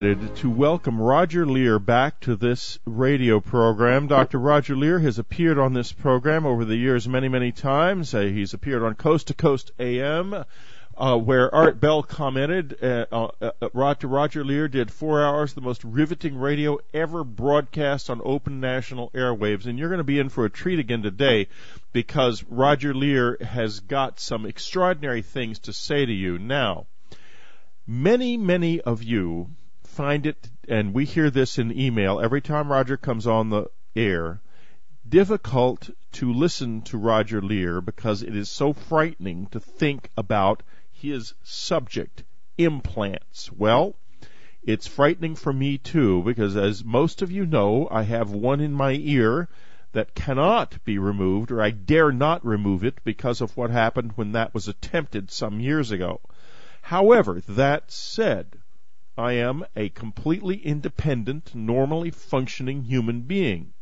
To welcome Roger Leir back to this radio program. Dr. Roger Leir has appeared on this program over the years many, many times. He's appeared on Coast to Coast AM, where Art Bell commented, Roger Leir did 4 hours, the most riveting radio ever broadcast on open national airwaves. And you're going to be in for a treat again today, because Roger Leir has got some extraordinary things to say to you. Now, many of you find it, and we hear this in email every time Roger comes on the air, difficult to listen to Roger Leir because it is so frightening to think about his subject, implants. Well, it's frightening for me too, because as most of you know, I have one in my ear that cannot be removed, or I dare not remove it because of what happened when that was attempted some years ago. However, that said, I am a completely independent, normally functioning human being.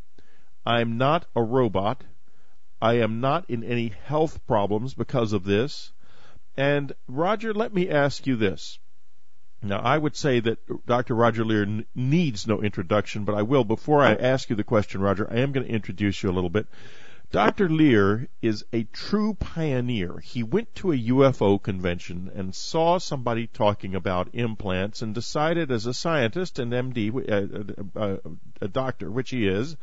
I am not a robot. I am not in any health problems because of this. And Roger, let me ask you this. Now, I would say that Dr. Roger Leir needs no introduction, but I will. Before I ask you the question, Roger, I am going to introduce you a little bit. Dr. Leir is a true pioneer. He went to a UFO convention and saw somebody talking about implants and decided as a scientist, an MD, a doctor, which he is,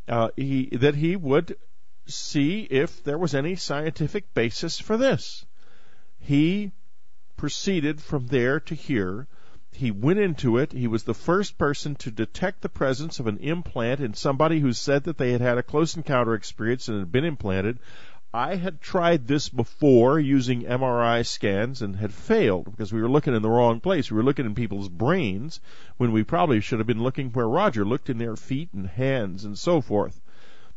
that he would see if there was any scientific basis for this. He proceeded from there to here. He went into it. He was the first person to detect the presence of an implant in somebody who said that they had had a close encounter experience and had been implanted. I had tried this before using MRI scans and had failed because we were looking in the wrong place. We were looking in people's brains when we probably should have been looking where Roger looked, in their feet and hands and so forth.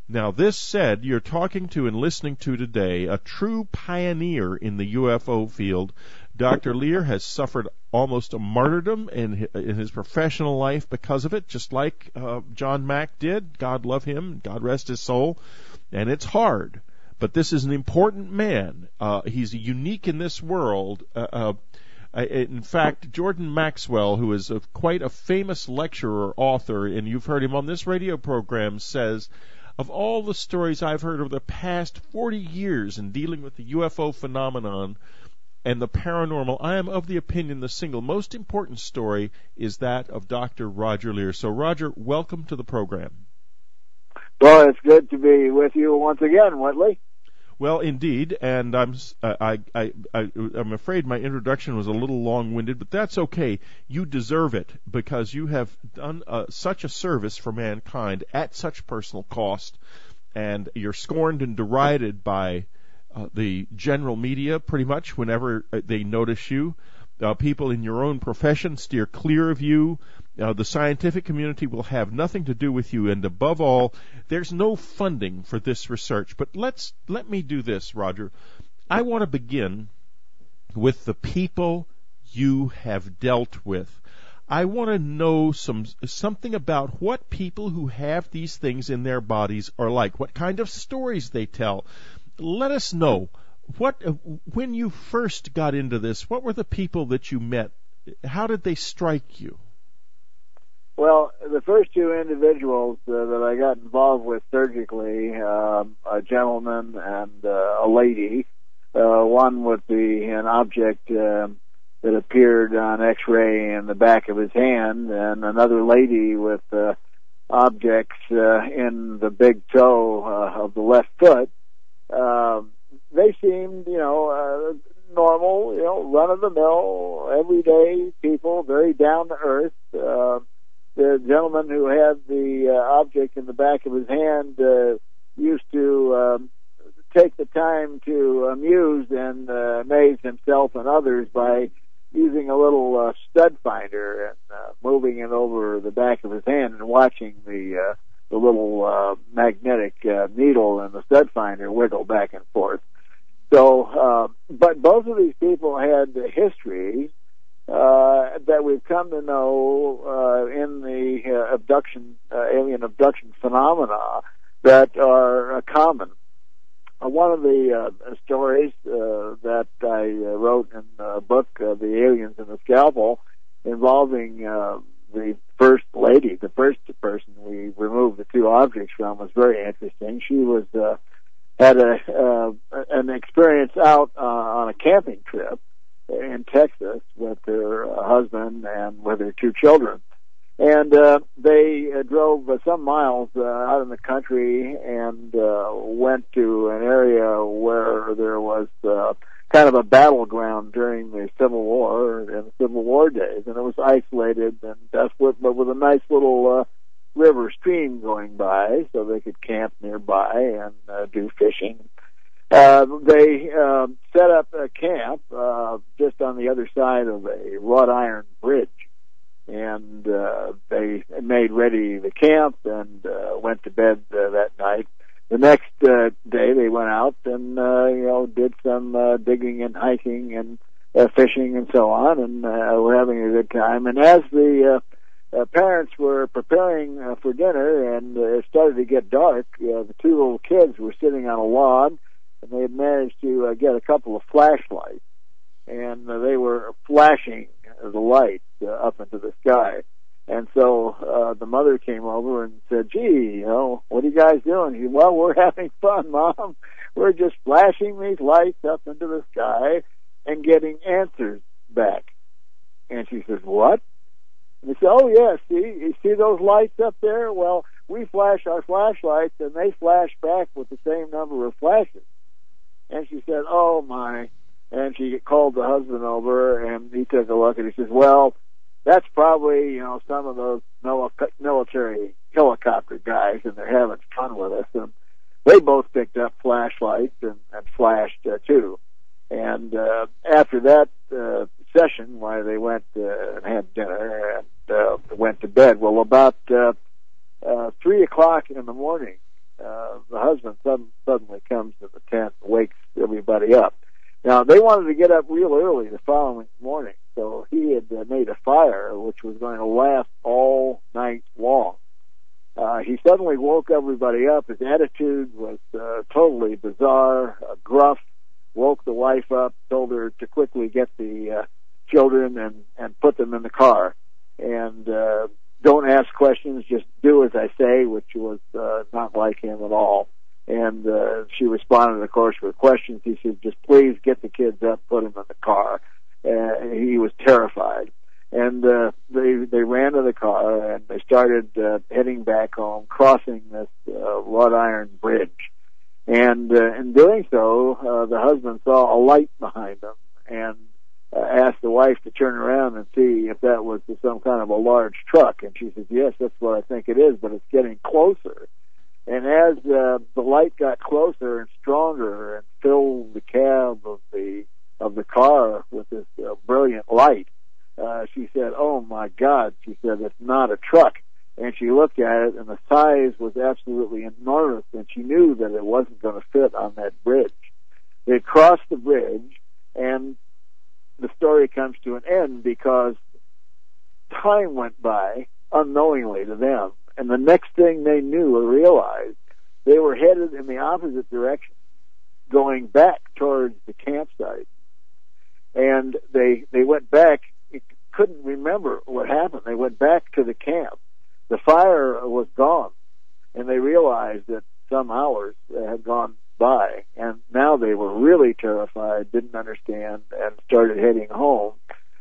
Now, this said, you're talking to and listening to today a true pioneer in the UFO field. Dr. Leir has suffered almost a martyrdom in his professional life because of it, just like John Mack did. God love him, God rest his soul. And it's hard, but this is an important man. He's unique in this world. In fact, Jordan Maxwell, who is quite a famous lecturer, author, and you've heard him on this radio program, says, of all the stories I've heard over the past 40 years in dealing with the UFO phenomenon and the paranormal, I am of the opinion the single most important story is that of Dr. Roger Leir. So, Roger, welcome to the program. Well, it's good to be with you once again, Whitley. Well, indeed, and I'm afraid my introduction was a little long-winded, but that's okay. You deserve it because you have done such a service for mankind at such personal cost, and you're scorned and derided by the general media pretty much whenever they notice you. People in your own profession steer clear of you. The scientific community will have nothing to do with you, and above all, there's no funding for this research. But let me do this, Roger. I want to begin with the people you have dealt with. I want to know something about what people who have these things in their bodies are like, what kind of stories they tell. Let us know. When you first got into this, what were the people that you met? How did they strike you? Well, the first two individuals that I got involved with surgically, a gentleman and a lady, one would be an object that appeared on X-ray in the back of his hand, and another lady with objects in the big toe of the left foot. They seemed, normal, run-of-the-mill, everyday people, very down-to-earth. The gentleman who had the object in the back of his hand used to take the time to amuse and amaze himself and others by using a little stud finder and moving it over the back of his hand and watching the little magnetic needle in the stud finder wiggle back and forth. So, but both of these people had histories that we've come to know in the alien abduction phenomena that are common. One of the stories that I wrote in the book, The Aliens and the Scalpel, involving the first lady, the first person we removed the two objects from, was very interesting. She was had an experience out on a camping trip in Texas with her husband and with her two children. And they drove some miles out in the country and went to an area where there was kind of a battleground during the Civil War and the Civil War days, and it was isolated and desolate, but with a nice little river stream going by, so they could camp nearby and do fishing. They set up a camp just on the other side of a wrought iron bridge, and they made ready the camp and went to bed that night. The next day they went out and did some digging and hiking and fishing and so on, and were having a good time. And as the parents were preparing for dinner and it started to get dark, the two little kids were sitting on a log, and they had managed to get a couple of flashlights, and they were flashing the lights up into the sky. And so the mother came over and said, "Gee, what are you guys doing?" He said, "Well, we're having fun, Mom. We're just flashing these lights up into the sky and getting answers back." And she says, "What?" And he said, "Oh, yes, you see those lights up there? Well, we flash our flashlights, and they flash back with the same number of flashes." And she said, "Oh, my." And she called the husband over, and he took a look, and he says, "Well, that's probably, some of those military helicopter guys, and they're having fun with us." And they both picked up flashlights and flashed, too. And after that session, why they went and had dinner and went to bed. Well, about 3 o'clock in the morning, the husband suddenly comes to the tent and wakes everybody up. Now, they wanted to get up real early the following morning, so he had made a fire which was going to last all night long. He suddenly woke everybody up. His attitude was totally bizarre, gruff, woke the wife up, told her to quickly get the children and put them in the car. And don't ask questions, just do as I say, which was not like him at all. And she responded, of course, with questions. He said, "Just please get the kids up, put them in the car." He was terrified. And they ran to the car, and they started heading back home, crossing this wrought iron bridge. And in doing so, the husband saw a light behind them and asked the wife to turn around and see if that was some kind of a large truck. And she says, "Yes, that's what I think it is, but it's getting closer." And as the light got closer and stronger and filled the cab of the car with this brilliant light, she said, "Oh my God," she said, "it's not a truck." And she looked at it, and the size was absolutely enormous, and she knew that it wasn't going to fit on that bridge. They crossed the bridge, and the story comes to an end because time went by unknowingly to them. And the next thing they knew or realized, they were headed in the opposite direction, going back towards the campsite. And they went back, couldn't remember what happened. They went back to the camp. The fire was gone, and they realized that some hours had gone by. And now they were really terrified, didn't understand, and started heading home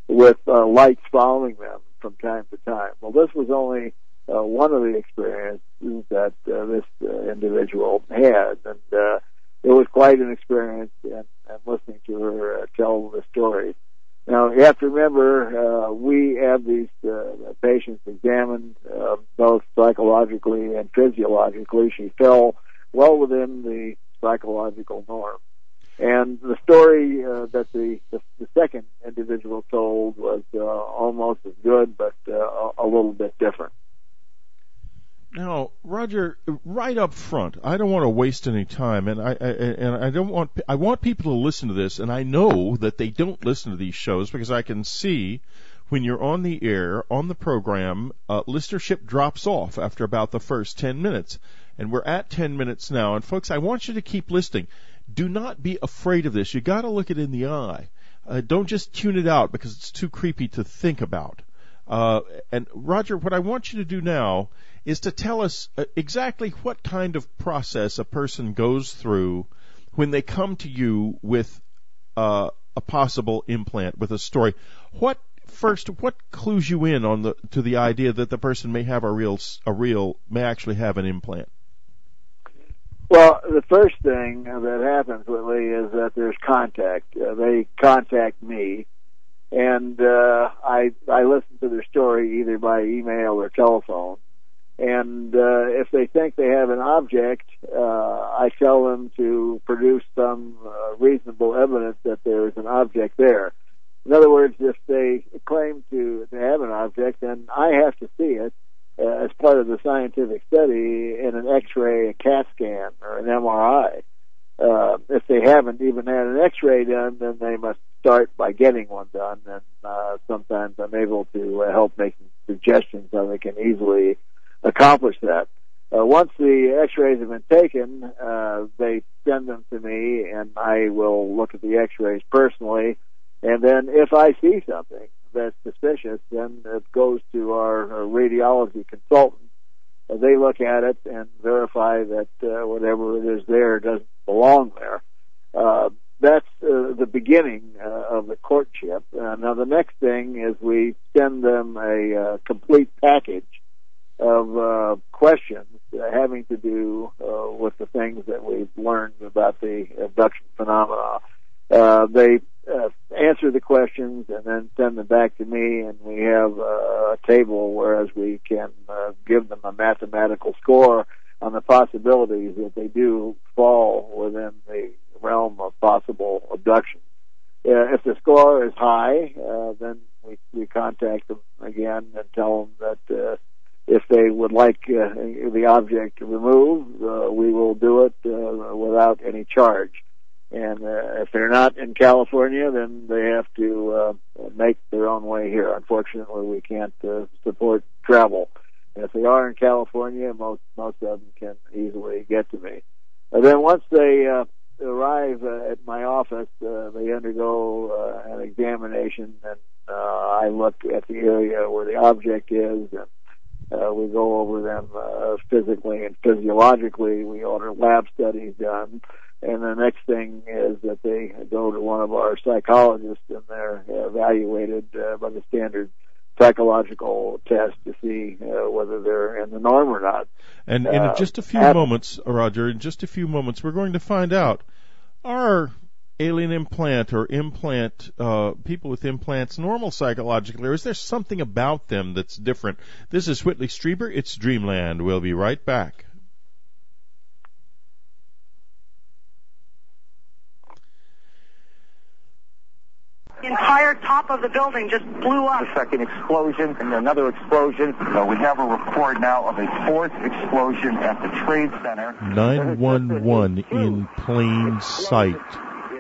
with lights following them from time to time. Well, this was only one of the experiences that this individual had, and it was quite an experience, and listening to her tell the story. Now, you have to remember, we have these patients examined both psychologically and physiologically. She fell well within the psychological norm. And the story that the second individual told was almost as good, but a little bit different. Now, Roger, right up front, I don't want to waste any time, and I want people to listen to this, and I know that they don't listen to these shows because I can see when you're on the air, on the program, listenership drops off after about the first 10 minutes, and we're at 10 minutes now. And folks, I want you to keep listening. Do not be afraid of this. You got to look it in the eye. Don't just tune it out because it's too creepy to think about. And Roger, what I want you to do now is to tell us exactly what kind of process a person goes through when they come to you with a possible implant, with a story. What clues you in to the idea that the person may have may actually have an implant? Well, the first thing that happens, Whitley, is that there's contact. They contact me, and I listen to their story either by email or telephone. And if they think they have an object, I tell them to produce some reasonable evidence that there is an object there. In other words, if they claim to have an object, then I have to see it as part of the scientific study in an X-ray, a CAT scan, or an MRI. If they haven't even had an X-ray done, then they must start by getting one done, and sometimes I'm able to help make suggestions how they can easily accomplish that. Once the X-rays have been taken, they send them to me, and I will look at the X-rays personally, and then if I see something that's suspicious, then it goes to our radiology consultant. They look at it and verify that whatever it is there doesn't belong there. That's the beginning of the courtship. Now, the next thing is we send them a complete package of questions having to do with the things that we've learned about the abduction phenomena. They answer the questions and then send them back to me, and we have a table whereas we can give them a mathematical score on the possibilities that they do fall within the realm of possible abduction. If the score is high, then we contact them again and tell them that if they would like the object removed, we will do it without any charge. And if they're not in California, then they have to make their own way here. Unfortunately, we can't support travel. And if they are in California, most of them can easily get to me. And then once they arrive at my office, they undergo an examination, and I look at the area where the object is, and we go over them physically and physiologically. We order lab studies done. And the next thing is that they go to one of our psychologists, and they're evaluated by the standard psychological test to see whether they're in the norm or not. And in just a few moments, Roger, we're going to find out, are alien implant or implant people with implants normal psychologically, or is there something about them that's different? This is Whitley Strieber. It's Dreamland. We'll be right back. The entire top of the building just blew up. A second explosion and another explosion. We have a report now of a fourth explosion at the Trade Center. 911 in plain sight.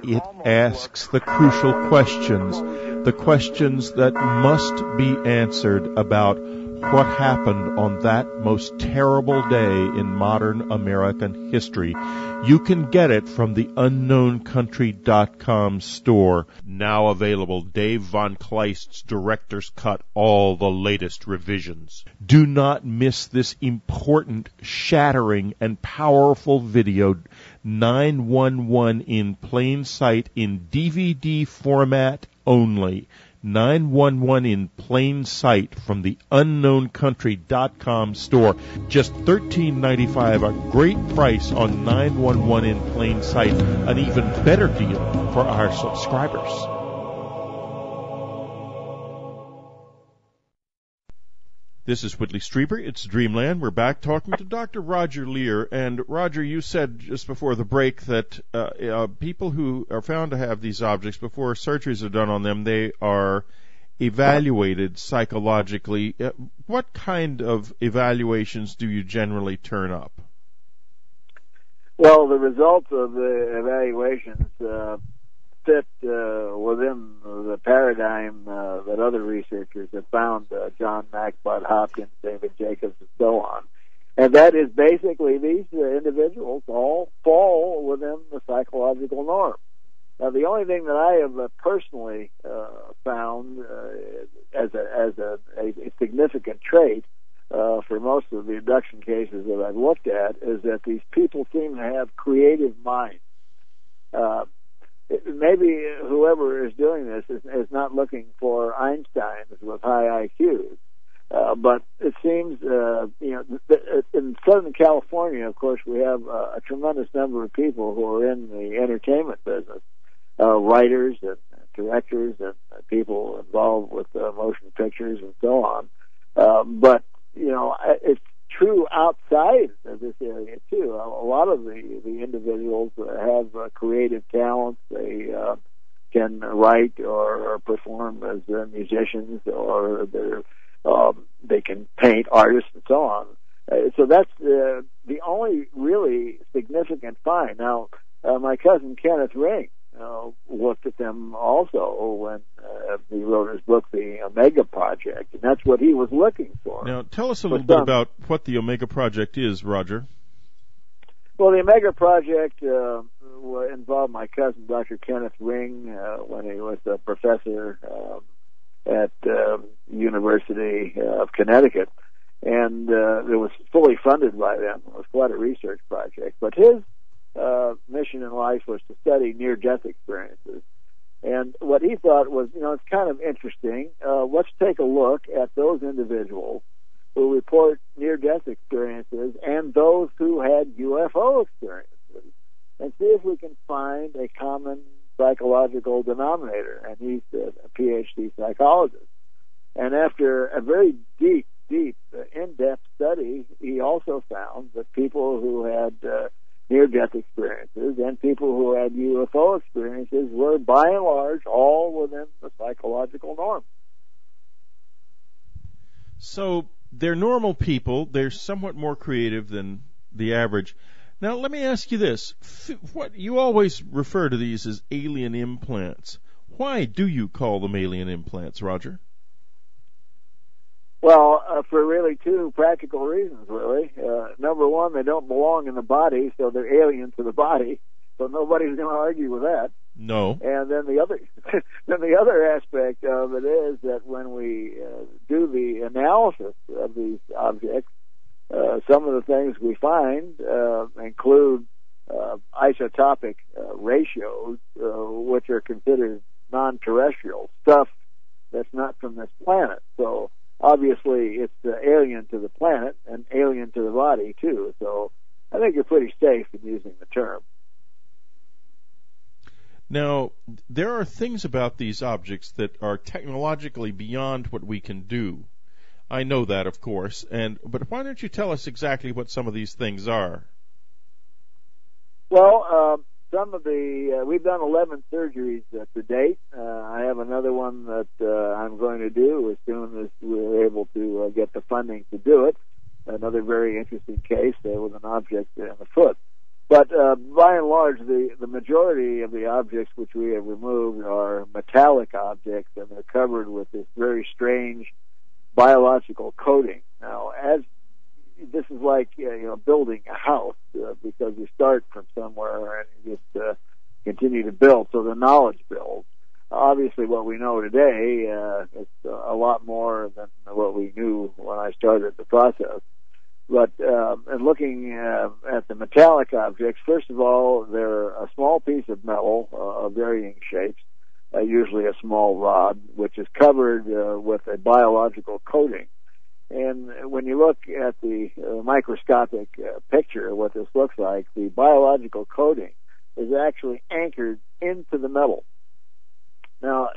It asks the crucial questions, the questions that must be answered about what happened on that most terrible day in modern American history. You can get it from the unknowncountry.com store. Now available, Dave Von Kleist's Director's Cut, all the latest revisions. Do not miss this important, shattering, and powerful video, 911 in plain sight in DVD format only. 911 in plain sight from the unknowncountry.com store. Just $13.95, a great price on 911 in plain sight. An even better deal for our subscribers. This is Whitley Strieber. It's Dreamland. We're back talking to Dr. Roger Leir. And Roger, you said just before the break that people who are found to have these objects, before surgeries are done on them, they are evaluated psychologically. What kind of evaluations do you generally turn up? Well, the results of the evaluations fit within the paradigm that other researchers have found, John Mack, Bud Hopkins, David Jacobs, and so on. And that is basically these individuals all fall within the psychological norm. Now, the only thing that I have personally found as a significant trait for most of the abduction cases that I've looked at is that these people seem to have creative minds. Maybe whoever is doing this is not looking for Einsteins with high IQs, but it seems, in Southern California, of course, we have a tremendous number of people who are in the entertainment business, writers and directors and people involved with motion pictures and so on. But it's true outside of this area too. A lot of the individuals have creative talents. They can write or perform as musicians, or they can paint, artists, and so on. So that's the only really significant find. Now, my cousin Kenneth Ring looked at them also when he wrote his book, The Omega Project, and that's what he was looking for. Now, tell us a little bit about what the Omega Project is, Roger. Well, the Omega Project involved my cousin, Dr. Kenneth Ring, when he was a professor at University of Connecticut, and it was fully funded by them. It was quite a research project, but his mission in life was to study near-death experiences. And what he thought was, it's kind of interesting. Let's take a look at those individuals who report near-death experiences and those who had UFO experiences, and see if we can find a common psychological denominator. And he's a PhD psychologist. And after a very deep, in-depth study, he also found that people who had near-death experiences and people who had UFO experiences were, by and large, all within the psychological norm. So they're normal people. They're somewhat more creative than the average. Now, let me ask you this. What you always refer to these as alien implants. Why do you call them alien implants, Roger? Well, for really two practical reasons, really. Number one, they don't belong in the body, so they're alien to the body. So nobody's going to argue with that. No. And then the other aspect of it is that when we do the analysis of these objects, some of the things we find include isotopic ratios, which are considered non-terrestrial, stuff that's not from this planet. So obviously, it's alien to the planet and alien to the body, too. So I think you're pretty safe in using the term. Now, there are things about these objects that are technologically beyond what we can do. I know that, of course. But why don't you tell us exactly what some of these things are? Well, we've done 11 surgeries to date. I have another one that I'm going to do as soon as we're able to get the funding to do it. Another very interesting case with an object in the foot. But by and large, the majority of the objects which we have removed are metallic objects, and they're covered with this very strange biological coating. Now, as this is like building a house, because you start from somewhere and you just continue to build, so the knowledge builds. Obviously, what we know today is a lot more than what we knew when I started the process. But in looking at the metallic objects, first of all, they're a small piece of metal of varying shapes, usually a small rod, which is covered with a biological coating. And when you look at the microscopic picture of what this looks like, the biological coating is actually anchored into the metal. Now,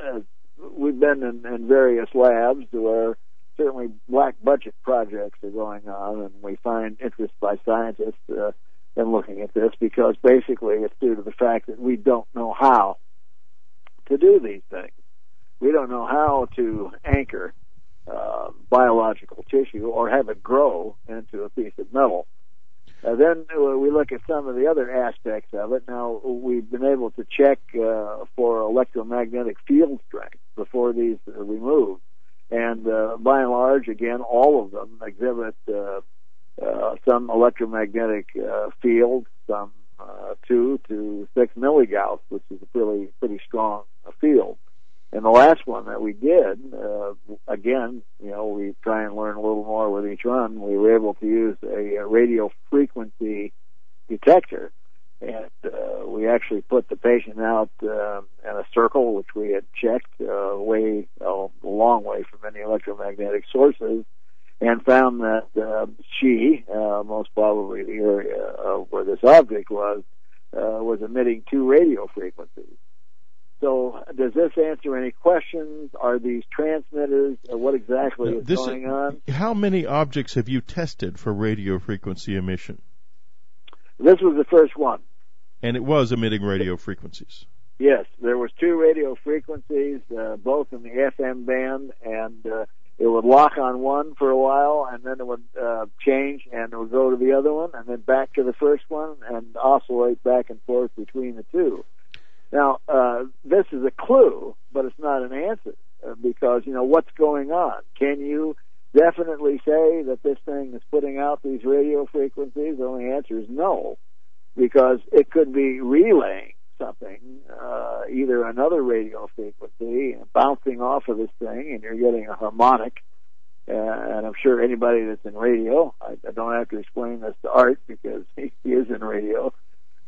we've been in various labs where certainly black budget projects are going on, and we find interest by scientists in looking at this, because basically it's due to the fact that we don't know how to do these things. We don't know how to anchor biological tissue or have it grow into a piece of metal. Then we look at some of the other aspects of it. Now, we've been able to check for electromagnetic field strength before these are removed. And by and large, again, all of them exhibit some electromagnetic field, some 2 to 6 milligauss, which is a pretty strong field. And the last one that we did, again, we try and learn a little more with each run. We were able to use a radio frequency detector, and we actually put the patient out in a circle, which we had checked a long way from any electromagnetic sources, and found that she, most probably the area where this object was emitting 2 radio frequencies. So does this answer any questions? Are these transmitters? What exactly is going on? How many objects have you tested for radio frequency emission? This was the first one. And it was emitting radio frequencies? Yes, there was 2 radio frequencies, both in the FM band, and it would lock on one for a while, and then it would change, and it would go to the other one, and then back to the first one, and oscillate back and forth between the 2. Now, this is a clue, but it's not an answer, because, what's going on? Can you definitely say that this thing is putting out these radio frequencies? The only answer is no, because it could be relaying something, either another radio frequency, bouncing off of this thing, and you're getting a harmonic. And I'm sure anybody that's in radio, I don't have to explain this to Art because he is in radio,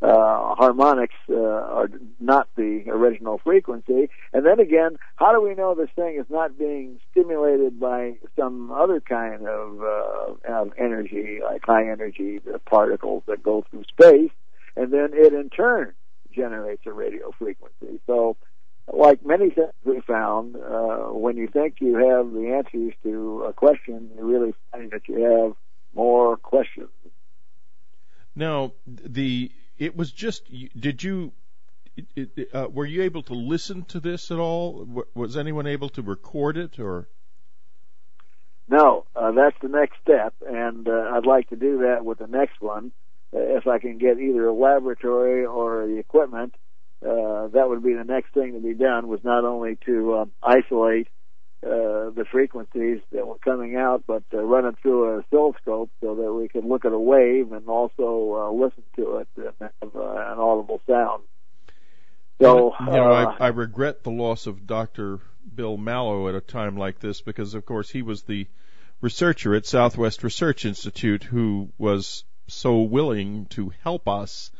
harmonics are not the original frequency. And then again, how do we know this thing is not being stimulated by some other kind of energy, like high energy particles that go through space, and then it in turn generates a radio frequency? So, like many things we found, when you think you have the answers to a question, you really find that you have more questions. Now, it was just, were you able to listen to this at all? Was anyone able to record it, or? No, that's the next step, and I'd like to do that with the next one. If I can get either a laboratory or the equipment, that would be the next thing to be done, was not only to isolate the frequencies that were coming out, but run it through an oscilloscope so that we can look at a wave and also listen to it and have an audible sound. So, I regret the loss of Dr. Bill Mallow at a time like this, because, of course, he was the researcher at Southwest Research Institute who was so willing to help us,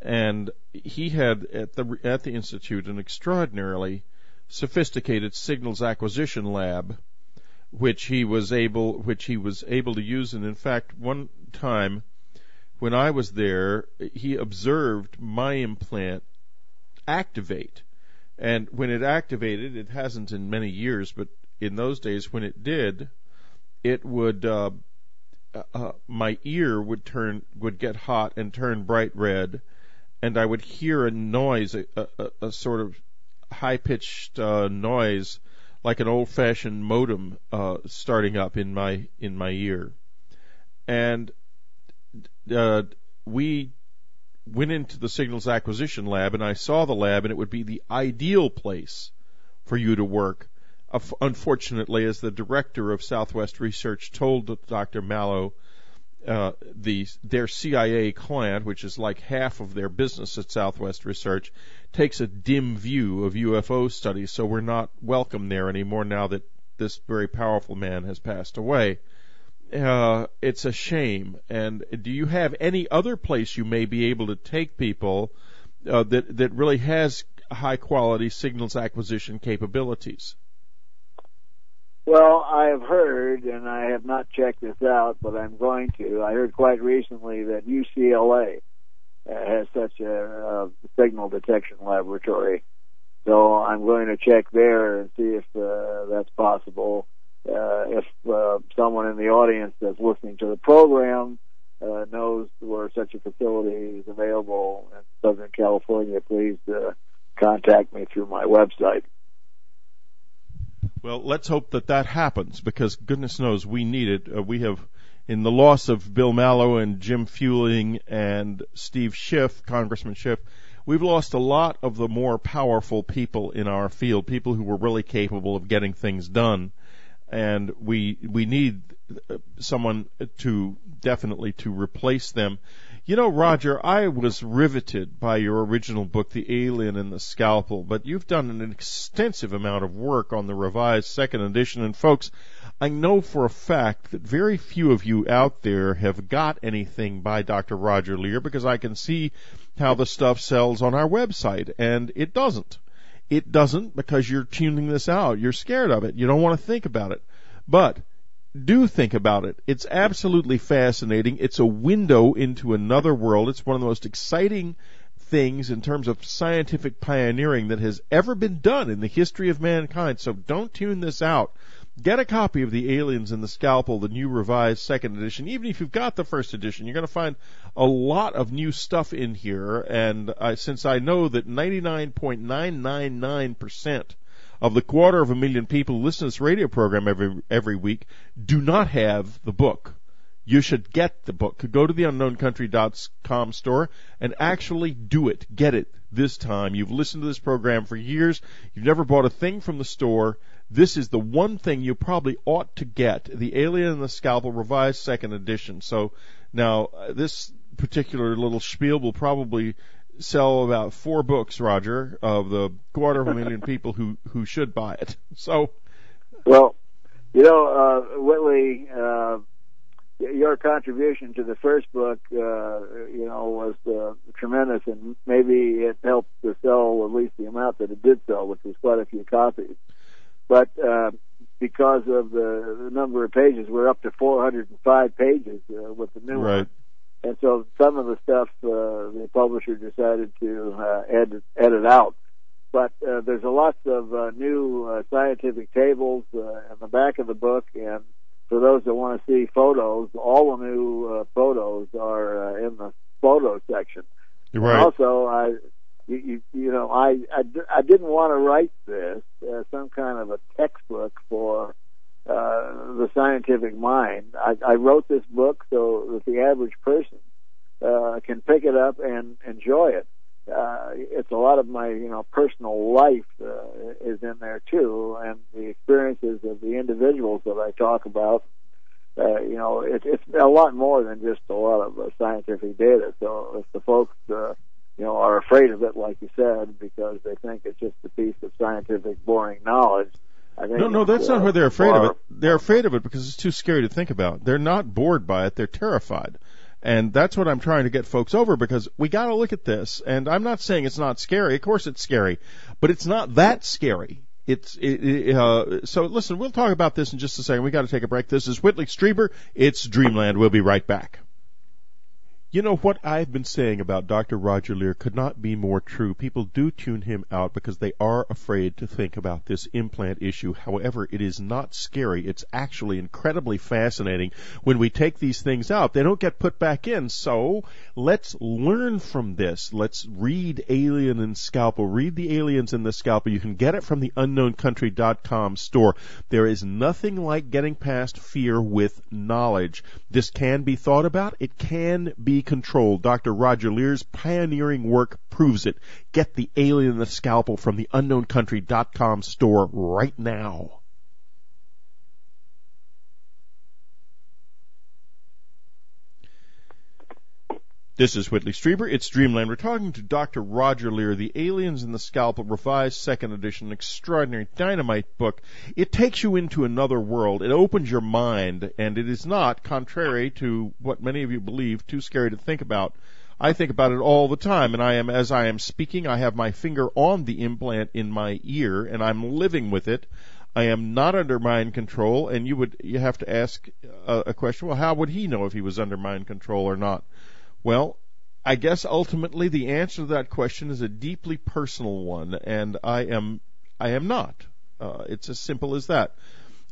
and he had at the institute an extraordinarily sophisticated signals acquisition lab, which he was able to use. And in fact, one time when I was there, he observed my implant activate, and when it activated, it hasn't in many years, but in those days when it did, it would my ear would get hot and turn bright red, and I would hear a noise, a sort of high-pitched noise, like an old-fashioned modem starting up in my ear. And we went into the signals acquisition lab, and I saw the lab, and it would be the ideal place for you to work. Unfortunately, as the director of Southwest Research told Dr. Mallow, their CIA client, which is like half of their business at Southwest Research, takes a dim view of UFO studies, so we're not welcome there anymore now that this very powerful man has passed away. It's a shame. And do you have any other place you may be able to take people that really has high-quality signals acquisition capabilities? Well, I have heard, and I have not checked this out, but I'm going to. I heard quite recently that UCLA has such a signal detection laboratory. So I'm going to check there and see if that's possible. If someone in the audience that's listening to the program knows where such a facility is available in Southern California, please contact me through my website. Well, let's hope that happens, because goodness knows we need it. We have, in the loss of Bill Mallow and Jim Fueling and Steve Schiff, Congressman Schiff, we've lost a lot of the more powerful people in our field, people who were really capable of getting things done. And we need someone definitely to replace them. You know, Roger, I was riveted by your original book, The Alien and the Scalpel, but you've done an extensive amount of work on the revised second edition, and folks, I know for a fact that very few of you out there have got anything by Dr. Roger Leir, because I can see how the stuff sells on our website, and it doesn't. It doesn't because you're tuning this out. You're scared of it. You don't want to think about it. But do think about it. It's absolutely fascinating. It's a window into another world. It's one of the most exciting things in terms of scientific pioneering that has ever been done in the history of mankind. So don't tune this out. Get a copy of The Aliens and the Scalpel, the new revised second edition. Even if you've got the first edition, you're going to find a lot of new stuff in here. And since I know that 99.999% of the 250,000 people who listen to this radio program every week do not have the book, you should get the book. Go to the unknowncountry.com store and actually do it. Get it this time. You've listened to this program for years. You've never bought a thing from the store. This is the one thing you probably ought to get, The Alien and the Scalpel, revised second edition. So now this particular little spiel will probably sell about 4 books, Roger, of the 250,000 people who should buy it. So, well, you know, Whitley, your contribution to the first book, was tremendous, and maybe it helped to sell at least the amount that it did sell, which was quite a few copies. But because of the number of pages, we're up to 405 pages with the new one. And so some of the stuff the publisher decided to edit out. But there's lots of new scientific tables in the back of the book, and for those that want to see photos, all the new photos are in the photo section. Right. And also, I didn't want to write this as some kind of a textbook for the scientific mind. I wrote this book so that the average person can pick it up and enjoy it. It's a lot of my personal life is in there too, and the experiences of the individuals that I talk about. It's a lot more than just a lot of scientific data. So if the folks are afraid of it, like you said, because they think it's just a piece of scientific boring knowledge, I think no, that's not why they're afraid of it. They're afraid of it because it's too scary to think about. They're not bored by it. They're terrified. And that's what I'm trying to get folks over, because we got to look at this. And I'm not saying it's not scary. Of course it's scary. But it's not that scary. So listen, we'll talk about this in just a second. We got to take a break. This is Whitley Strieber. It's Dreamland. We'll be right back. You know, what I've been saying about Dr. Roger Leir could not be more true. People do tune him out because they are afraid to think about this implant issue. However, it is not scary. It's actually incredibly fascinating. When we take these things out, they don't get put back in. So let's learn from this. Let's read Alien and Scalpel. Read The Aliens and the Scalpel. You can get it from the unknowncountry.com store. There is nothing like getting past fear with knowledge. This can be thought about. It can be controlled. Dr. Roger Leir's pioneering work proves it. Get The Alien and the Scalpel from the unknowncountry.com store right now. This is Whitley Strieber. It's Dreamland. We're talking to Dr. Roger Leir, The Aliens and the Scalpel, revised second edition, an extraordinary dynamite book. It takes you into another world. It opens your mind, and it is not, contrary to what many of you believe, too scary to think about. I think about it all the time, and as I am speaking, I have my finger on the implant in my ear, and I'm living with it. I am not under mind control, and you have to ask a question, well, how would he know if he was under mind control or not? Well, I guess ultimately the answer to that question is a deeply personal one, and I am not. It's as simple as that.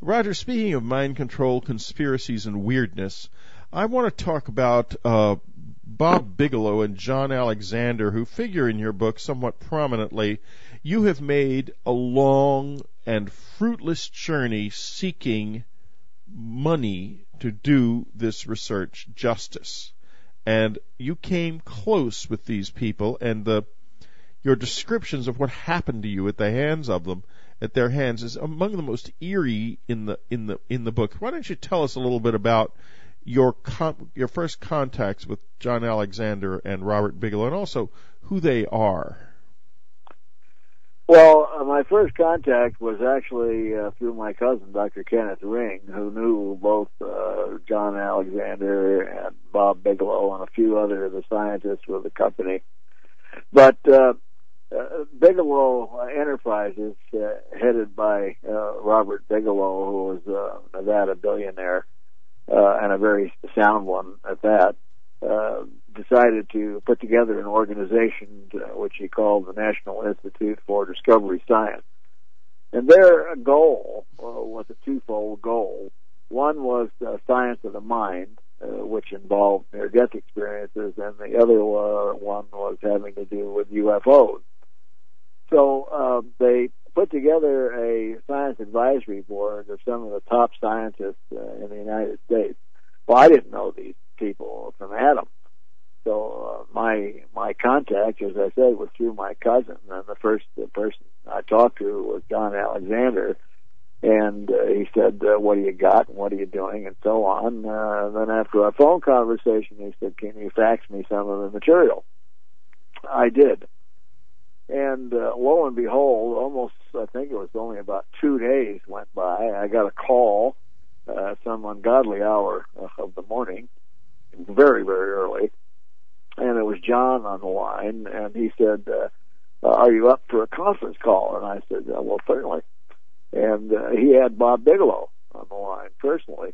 Roger, speaking of mind control, conspiracies, and weirdness, I want to talk about Bob Bigelow and John Alexander, who figure in your book somewhat prominently. You have made a long and fruitless journey seeking money to do this research justice. And you came close with these people, and your descriptions of what happened to you at the hands of them, at their hands, is among the most eerie in the book. Why don't you tell us a little bit about your first contacts with John Alexander and Robert Bigelow, and also who they are. Well, my first contact was actually through my cousin, Dr. Kenneth Ring, who knew both John Alexander and Bob Bigelow and a few other of the scientists with the company. But Bigelow Enterprises, headed by Robert Bigelow, who was a Nevada billionaire and a very sound one at that, decided to put together an organization which he called the National Institute for Discovery Science. And their goal was a twofold goal. One was science of the mind, which involved near-death experiences, and the other one was having to do with UFOs. So they put together a science advisory board of some of the top scientists in the United States. Well, I didn't know these people from Adam. So my contact, as I said, was through my cousin, and the first person I talked to was John Alexander, and he said, what do you got, and what are you doing, and so on. Then after our phone conversation, he said, can you fax me some of the material? I did. And lo and behold, almost, I think it was only about 2 days went by, I got a call at some ungodly hour of the morning, very, very early, and it was John on the line, and he said, are you up for a conference call? And I said, well, certainly. And he had Bob Bigelow on the line personally,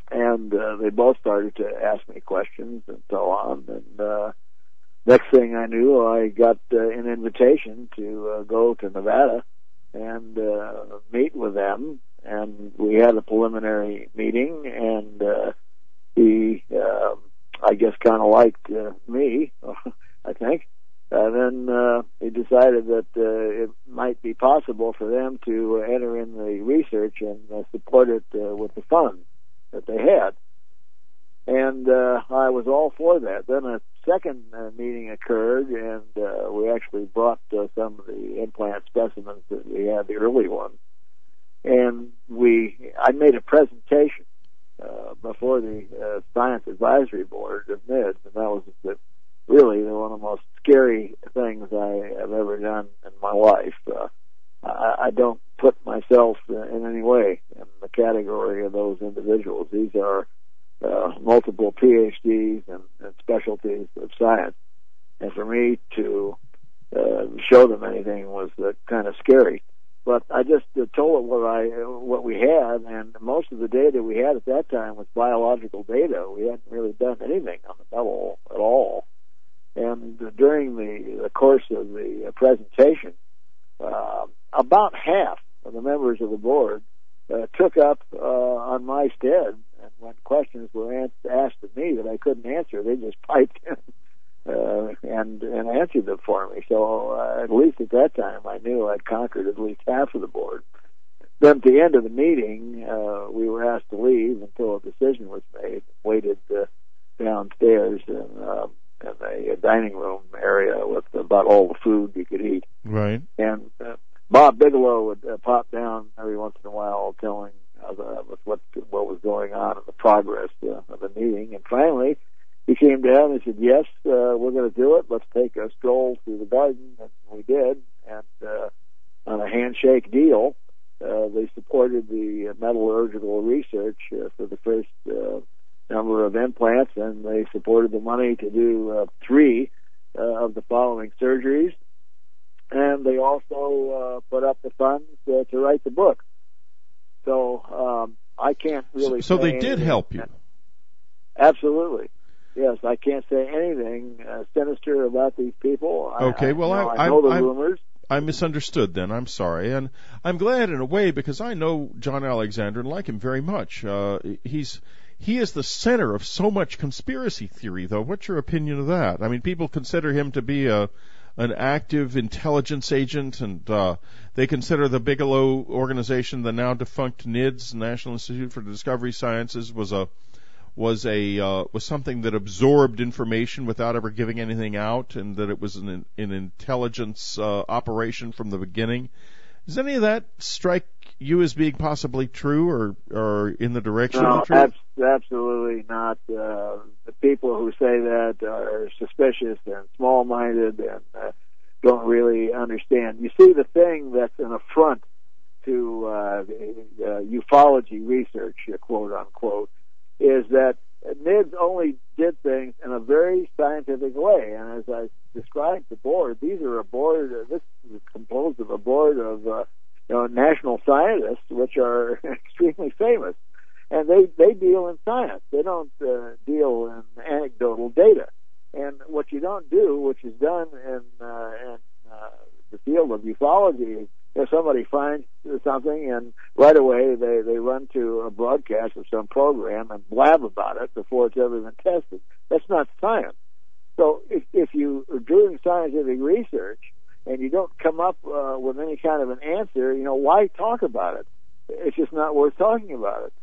and they both started to ask me questions and so on, and next thing I knew, I got an invitation to go to Nevada and meet with them, and we had a preliminary meeting, and he, I guess, kind of liked me, I think. And then he decided that it might be possible for them to enter in the research and support it with the funds that they had. And I was all for that. Then a second meeting occurred, and we actually brought some of the implant specimens that we had, the early ones. And I made a presentation before the Science Advisory Board of NIDS, and that was really one of the most scary things I have ever done in my life. I don't put myself in any way in the category of those individuals. These are multiple PhDs and specialties of science, and for me to show them anything was kind of scary. But I just told them what we had, and most of the data we had at that time was biological data. We hadn't really done anything on the metal at all. And during the course of the presentation, about half of the members of the board took up on my stead, and when questions were asked of me that I couldn't answer, they just piped in and answered them for me. So at least at that time, I knew I'd conquered at least half of the board. Then at the end of the meeting, we were asked to leave until a decision was made. Waited downstairs in a dining room area with about all the food you could eat. Right. And Bob Bigelow would pop down every once in a while telling us what was going on in the progress of the meeting. And finally, he came down and said, yes, we're going to do it. Let's take a stroll through the garden. And we did. And on a handshake deal, they supported the metallurgical research for the first number of implants, and they supported the money to do 3 of the following surgeries. And they also put up the funds to write the book. So I can't really So say they did anything. help you? Absolutely. Yes, I can't say anything sinister about these people. Okay, I know the rumors. I misunderstood then. I'm sorry. And I'm glad in a way because I know John Alexander and like him very much. He is the center of so much conspiracy theory, though. What's your opinion of that? I mean, people consider him to be an active intelligence agent, and they consider the Bigelow organization, the now defunct NIDS, National Institute for Discovery Sciences, was something that absorbed information without ever giving anything out, and that it was an intelligence operation from the beginning. Does any of that strike you as being possibly true or in the direction of the truth? Absolutely not. The people who say that are suspicious and small-minded and don't really understand. You see, the thing that's an affront to ufology research, quote unquote, is that NIDS only did things in a very scientific way. And as I described the board, these are a board. This is composed of a board of national scientists, which are extremely famous, and they deal in science. They don't deal in anecdotal data. And what you don't do, which is done in the field of ufology, if somebody finds something and right away they run to a broadcast of some program and blab about it before it's ever been tested. That's not science. So if you are doing scientific research and you don't come up with any kind of an answer, why talk about it? It's just not worth talking about it.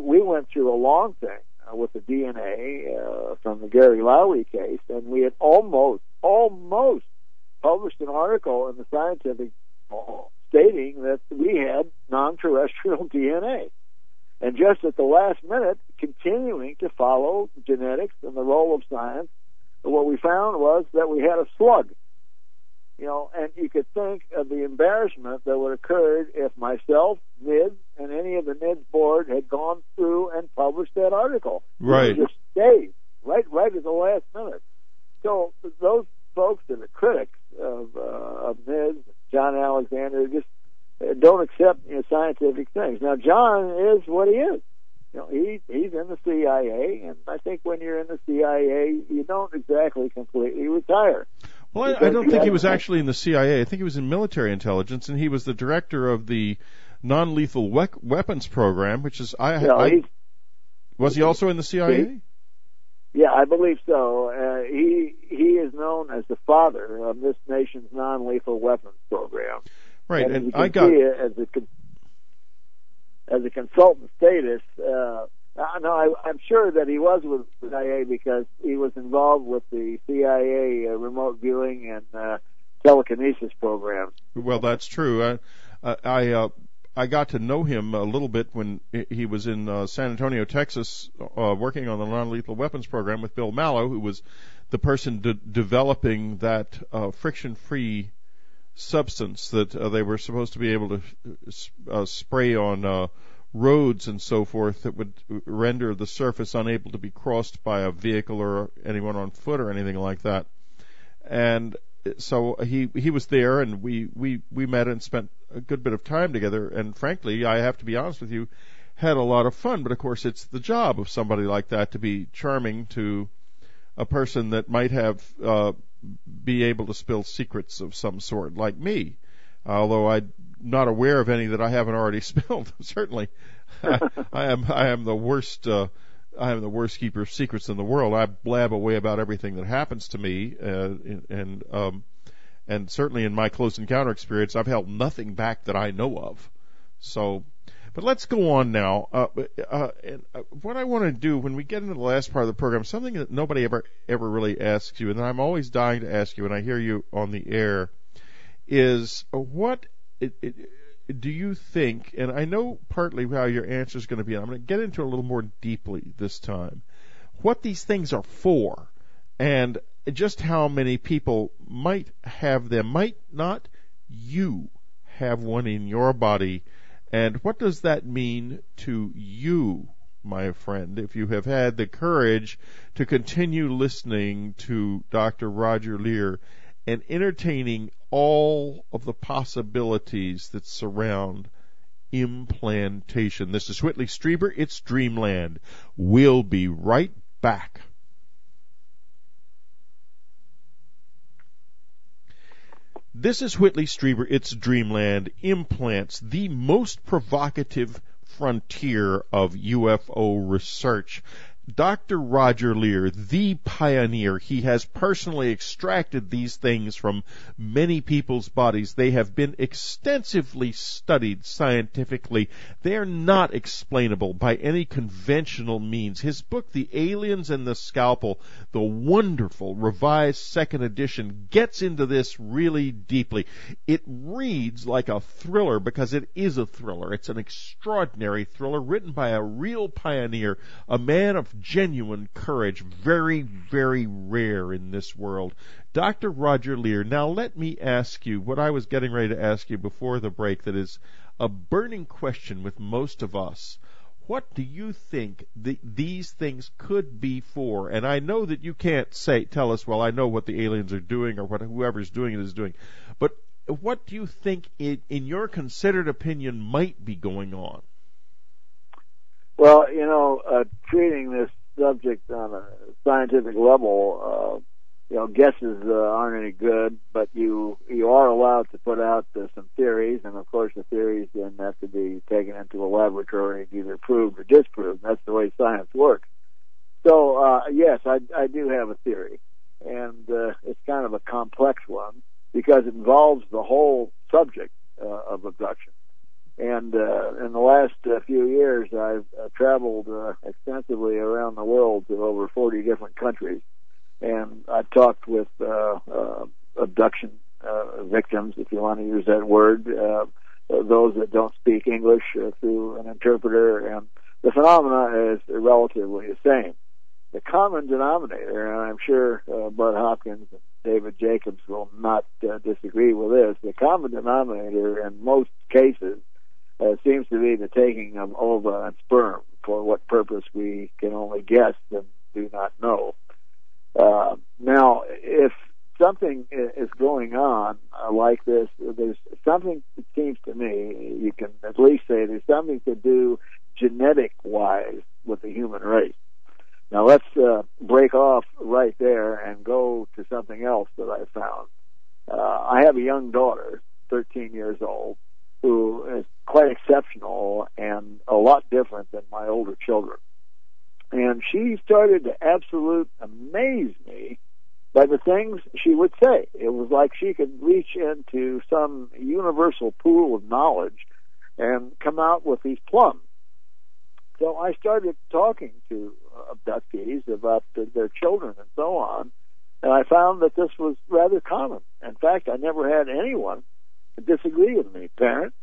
We went through a long thing with the DNA from the Gary Lowry case, and we had almost published an article in the Scientific stating that we had non-terrestrial DNA. And just at the last minute, continuing to follow genetics and the role of science, what we found was that we had a slug. And you could think of the embarrassment that would have occurred if myself, NIDS, and any of the NIDS board had gone through and published that article. Right. Just stayed right at the last minute. So those folks that are critics of NIDS, John Alexander, just don't accept scientific things. Now, John is what he is. He's in the CIA, and I think when you're in the CIA, you don't exactly completely retire. Well, I don't think he was actually in the CIA. I think he was in military intelligence, and he was the director of the non-lethal weapons program, which is was he also in the CIA? Yeah, I believe so. He is known as the father of this nation's non-lethal weapons program. Right, and I got as a consultant status. I'm sure that he was with the CIA because he was involved with the CIA remote viewing and telekinesis programs. Well, that's true. I got to know him a little bit when he was in San Antonio, Texas, working on the non-lethal weapons program with Bill Mallow, who was the person developing that friction-free substance that they were supposed to be able to spray on roads and so forth that would render the surface unable to be crossed by a vehicle or anyone on foot or anything like that. And so he was there, and we met and spent a good bit of time together. And frankly, I have to be honest with you, had a lot of fun. But of course, it's the job of somebody like that to be charming to a person that might have be able to spill secrets of some sort, like me. Although I'm not aware of any that I haven't already spilled. Certainly, I am the worst. I am the worst keeper of secrets in the world. I blab away about everything that happens to me, and certainly in my close encounter experience, I've held nothing back that I know of. So, but let's go on now. What I want to do when we get into the last part of the program, something that nobody ever really asks you, and I'm always dying to ask you, and I hear you on the air, is what do you think, and I know partly how your answer is going to be, and I'm going to get into it a little more deeply this time, what these things are for, and just how many people might have them, might not you have one in your body, and what does that mean to you, my friend, if you have had the courage to continue listening to Dr. Roger Leir and entertaining all of the possibilities that surround implantation. This is Whitley Strieber. It's Dreamland. We'll be right back. This is Whitley Strieber. It's Dreamland. Implants, the most provocative frontier of UFO research. Dr. Roger Leir, the pioneer, he has personally extracted these things from many people's bodies. They have been extensively studied scientifically. They are not explainable by any conventional means. His book, The Aliens and the Scalpel, the wonderful revised second edition, gets into this really deeply. It reads like a thriller because it is a thriller. It's an extraordinary thriller written by a real pioneer, a man of genuine courage, very, very rare in this world. Dr. Roger Leir, now let me ask you what I was getting ready to ask you before the break that is a burning question with most of us. What do you think these things could be for? And I know that you can't tell us, well, I know what the aliens are doing or what whoever's doing it is doing, but what do you think, in your considered opinion, might be going on? Well, treating this subject on a scientific level, guesses aren't any good, but you are allowed to put out some theories, and of course the theories then have to be taken into a laboratory and either proved or disproved. That's the way science works. So, yes, I do have a theory, and it's kind of a complex one because it involves the whole subject of abduction. And in the last few years, I've traveled extensively around the world to over 40 different countries, and I've talked with abduction victims, if you want to use that word, those that don't speak English through an interpreter, and the phenomena is relatively the same. The common denominator, and I'm sure Bud Hopkins and David Jacobs will not disagree with this, the common denominator in most cases seems to be the taking of ova and sperm, for what purpose we can only guess and do not know. Now, if something is going on like this, there's something, it seems to me, you can at least say there's something to do genetic-wise with the human race. Now, let's break off right there and go to something else that I found. I have a young daughter, 13 years old, who is quite exceptional and a lot different than my older children. And she started to absolutely amaze me by the things she would say. It was like she could reach into some universal pool of knowledge and come out with these plums. So I started talking to abductees about their children and so on, and I found that this was rather common. In fact, I never had anyone disagree with me, parent,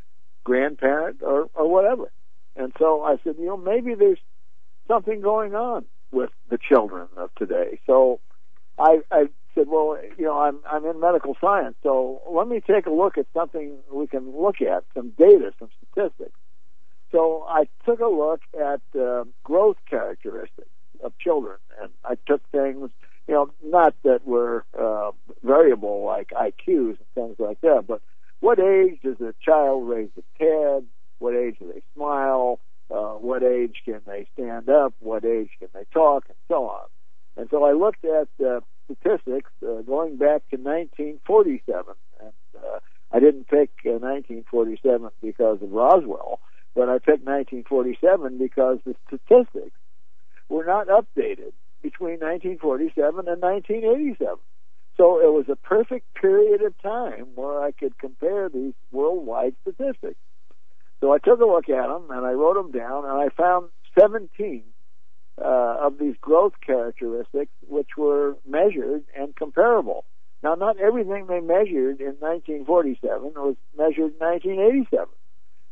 grandparent, or whatever. And so I said, maybe there's something going on with the children of today. So I said, well, I'm in medical science, so let me take a look at something we can look at, some data, some statistics. So I took a look at growth characteristics of children, and I took things, not that were variable like IQs and things like that, but what age does a child raise its head? What age do they smile? What age can they stand up? What age can they talk? And so on. And so I looked at statistics going back to 1947. And I didn't pick 1947 because of Roswell, but I picked 1947 because the statistics were not updated between 1947 and 1987. So it was a perfect period of time where I could compare these worldwide statistics. So I took a look at them, and I wrote them down, and I found 17 of these growth characteristics which were measured and comparable. Now, not everything they measured in 1947 was measured in 1987.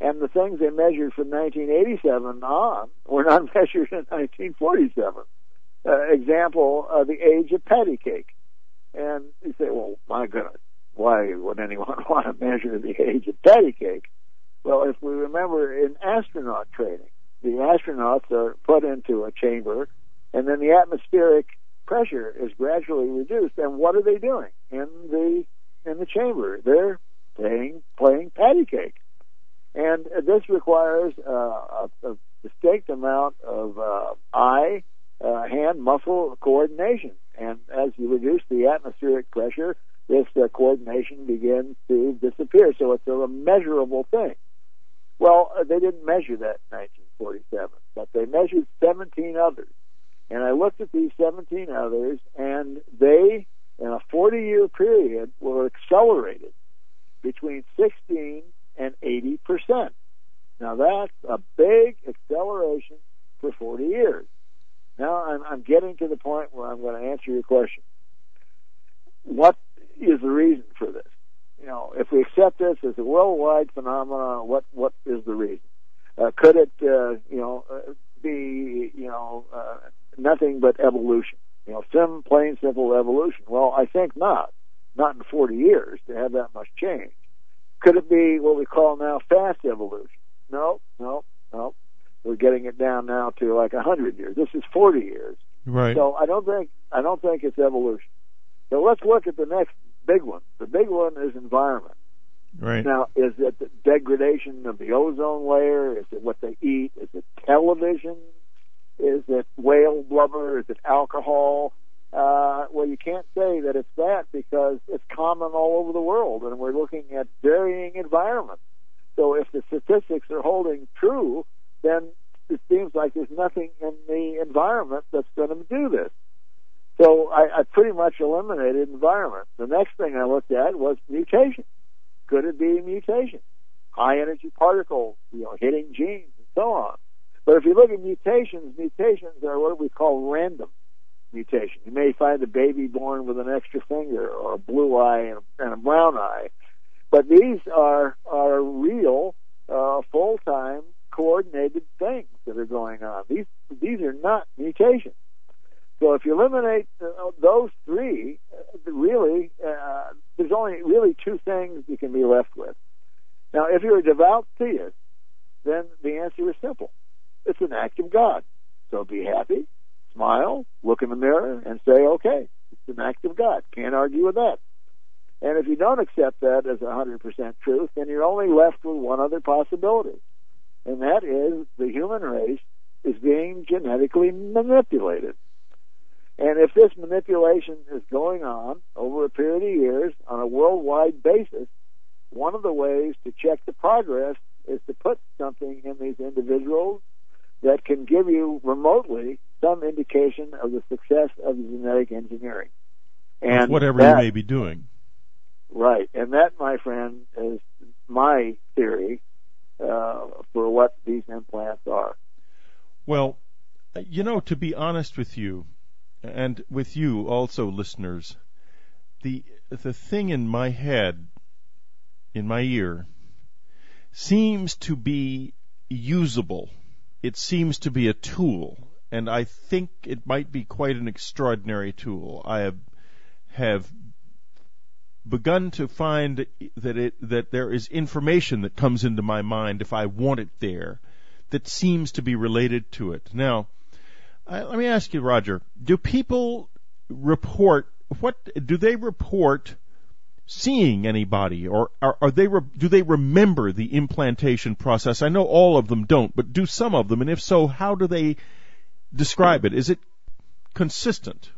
And the things they measured from 1987 on were not measured in 1947. Example, the age of patty cake. And you say, well, my goodness, why would anyone want to measure the age of patty cake? Well, if we remember in astronaut training, the astronauts are put into a chamber, and then the atmospheric pressure is gradually reduced. And what are they doing in the chamber? They're playing patty cake. And this requires a distinct amount of eye, hand, muscle coordination. And as you reduce the atmospheric pressure, this coordination begins to disappear. So it's a measurable thing. Well, they didn't measure that in 1947, but they measured 17 others. And I looked at these 17 others, and they, in a 40-year period, were accelerated between 16 and 80%. Now that's a big acceleration for 40 years. Now I'm getting to the point where I'm going to answer your question. What is the reason for this? You know, if we accept this as a worldwide phenomenon, what is the reason? Could it, be, nothing but evolution? Plain simple evolution. Well, I think not. Not in 40 years to have that much change. Could it be what we call now fast evolution? No. We're getting it down now to like 100 years. This is 40 years. Right. So I don't think it's evolution. So let's look at the next big one. The big one is environment. Right. Now, is it the degradation of the ozone layer? Is it what they eat? Is it television? Is it whale blubber? Is it alcohol? Well, you can't say that it's that because it's common all over the world, and we're looking at varying environments. So if the statistics are holding true, then it seems like there's nothing in the environment that's going to do this. So I pretty much eliminated environment. The next thing I looked at was mutation. Could it be mutation? High energy particles, hitting genes and so on. But if you look at mutations are what we call random mutation. You may find a baby born with an extra finger or a blue eye and a brown eye. But these are real, full-time, coordinated things that are going on. These are not mutations. So if you eliminate those three, there's only really two things you can be left with. Now, if you're a devout theist, then the answer is simple. It's an act of God. So be happy, smile, look in the mirror, and say, okay, it's an act of God. Can't argue with that. And if you don't accept that as 100% truth, then you're only left with one other possibility, and that is the human race is being genetically manipulated. And if this manipulation is going on over a period of years on a worldwide basis, one of the ways to check the progress is to put something in these individuals that can give you remotely some indication of the success of the genetic engineering. And whatever you may be doing. Right. And that, my friend, is my theory for what these implants are. Well, to be honest with you, and with you also, listeners, the thing in my head, in my ear, seems to be usable. It seems to be a tool, and I think it might be quite an extraordinary tool. I have begun to find that there is information that comes into my mind if I want it there that seems to be related to it. Now, let me ask you, Roger, do people report, do they report seeing anybody, or do they remember the implantation process? I know all of them don't, but do some of them, and if so, how do they describe it? Is it consistent?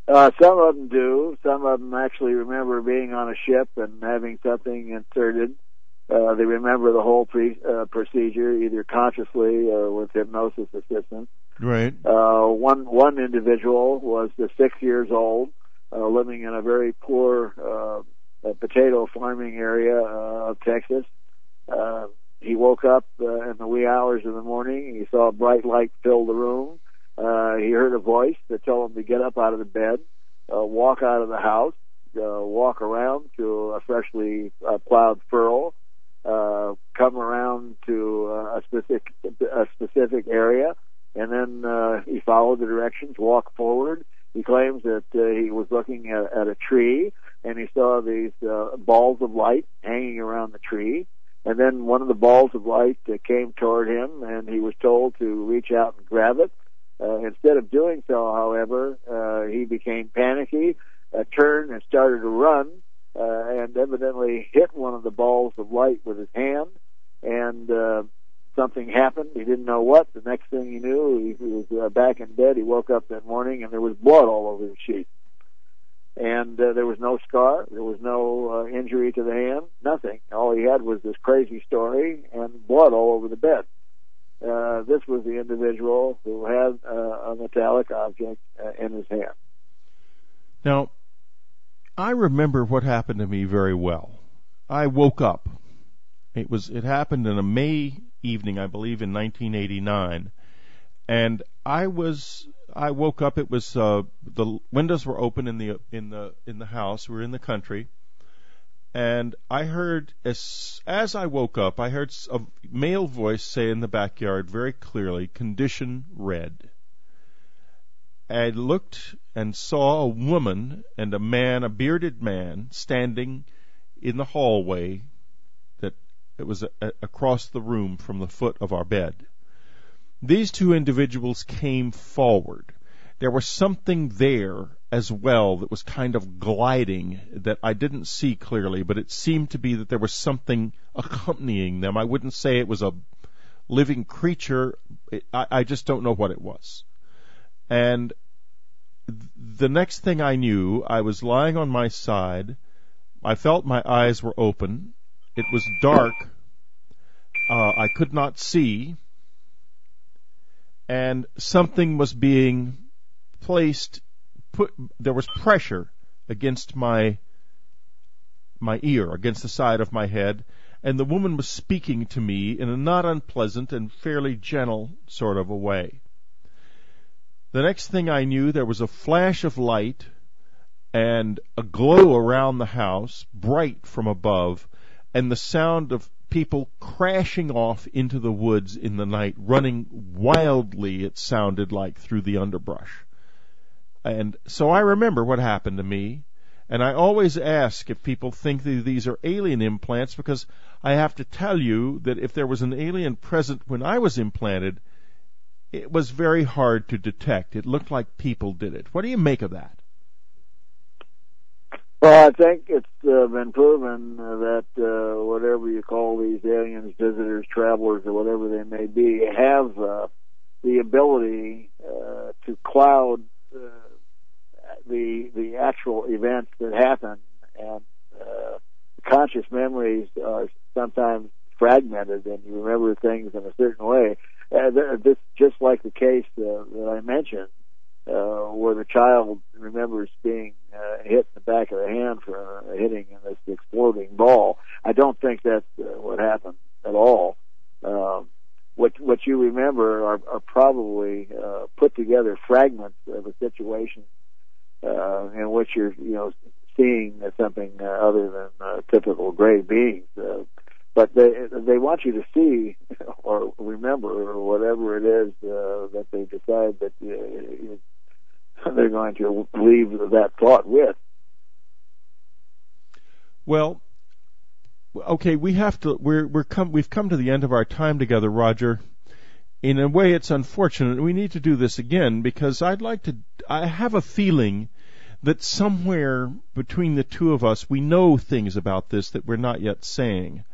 Some of them do. Some of them actually remember being on a ship and having something inserted. They remember the whole procedure, either consciously or with hypnosis assistance. Right. One individual was 6 years old, living in a very poor potato farming area of Texas. He woke up in the wee hours of the morning. He saw a bright light fill the room. He heard a voice that told him to get up out of the bed, walk out of the house, walk around to a freshly plowed furrow, come around to a specific area, and then he followed the directions, walk forward. He claims that he was looking at a tree, and he saw these balls of light hanging around the tree. And then one of the balls of light came toward him, and he was told to reach out and grab it. Instead of doing so, however, he became panicky, turned and started to run, and evidently hit one of the balls of light with his hand, and something happened. He didn't know what. The next thing he knew, he was back in bed. He woke up that morning, and there was blood all over the sheet. And there was no scar. There was no injury to the hand, nothing. All he had was this crazy story and blood all over the bed. this was the individual who had a metallic object in his hand. Now, I remember what happened to me very well. I woke up. It happened in a May evening, I believe, in 1989, and I woke up. It was the windows were open in the house. We were in the country, and I heard as I woke up, I heard a male voice say in the backyard very clearly, "Condition red." I looked and saw a woman and a man, a bearded man, standing in the hallway that it was across the room from the foot of our bed. These two individuals came forward. There was something there as well that was kind of gliding that I didn't see clearly, but it seemed to be that there was something accompanying them. I wouldn't say it was a living creature. I just don't know what it was. And the next thing I knew, I was lying on my side. I felt my eyes were open. It was dark. I could not see. And something was being there was pressure against my ear, against the side of my head, and the woman was speaking to me in a not unpleasant and fairly gentle sort of a way. The next thing I knew, there was a flash of light and a glow around the house, bright from above, and the sound of people crashing off into the woods in the night, running wildly, it sounded like, through the underbrush. And so I remember what happened to me, and I always ask if people think that these are alien implants, because I have to tell you that if there was an alien present when I was implanted, it was very hard to detect. It looked like people did it. What do you make of that? Well, I think it's been proven that whatever you call these aliens, visitors, travelers, or whatever they may be, have the ability to cloud the actual events that happen, and conscious memories are sometimes fragmented, and you remember things in a certain way. This just like the case that I mentioned, where the child remembers being hit in the back of the hand for hitting in this exploding ball. I don't think that's what happened at all. What you remember are probably put together fragments of a situation in which you're seeing something other than typical gray beings. But they want you to see or remember or whatever it is that they decide that they're going to leave that thought with. Well, okay, we've come to the end of our time together, Roger. In a way, it's unfortunate. We need to do this again because I have a feeling that somewhere between the two of us, we know things about this that we're not yet saying.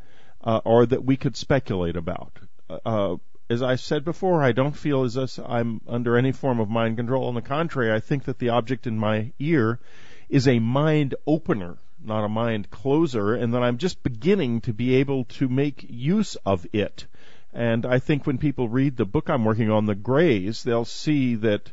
Or that we could speculate about. As I said before, I don't feel as if I'm under any form of mind control. On the contrary, I think that the object in my ear is a mind opener, not a mind closer, and that I'm just beginning to be able to make use of it. And I think when people read the book I'm working on, The Greys, they'll see that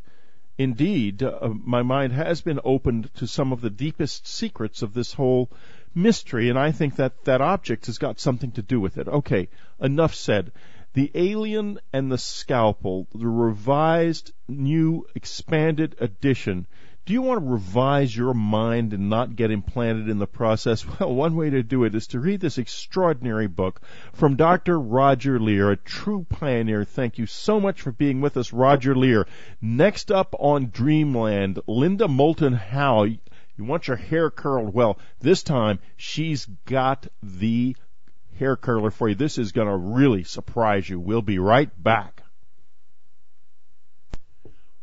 indeed my mind has been opened to some of the deepest secrets of this whole mystery, and I think that that object has got something to do with it. Okay, enough said. The Alien and the Scalpel, the revised, new, expanded edition. Do you want to revise your mind and not get implanted in the process? Well, one way to do it is to read this extraordinary book from Dr. Roger Leir, a true pioneer. Thank you so much for being with us, Roger Leir. Next up on Dreamland, Linda Moulton Howe. You want your hair curled? Well, this time she's got the hair curler for you. This is going to really surprise you. We'll be right back.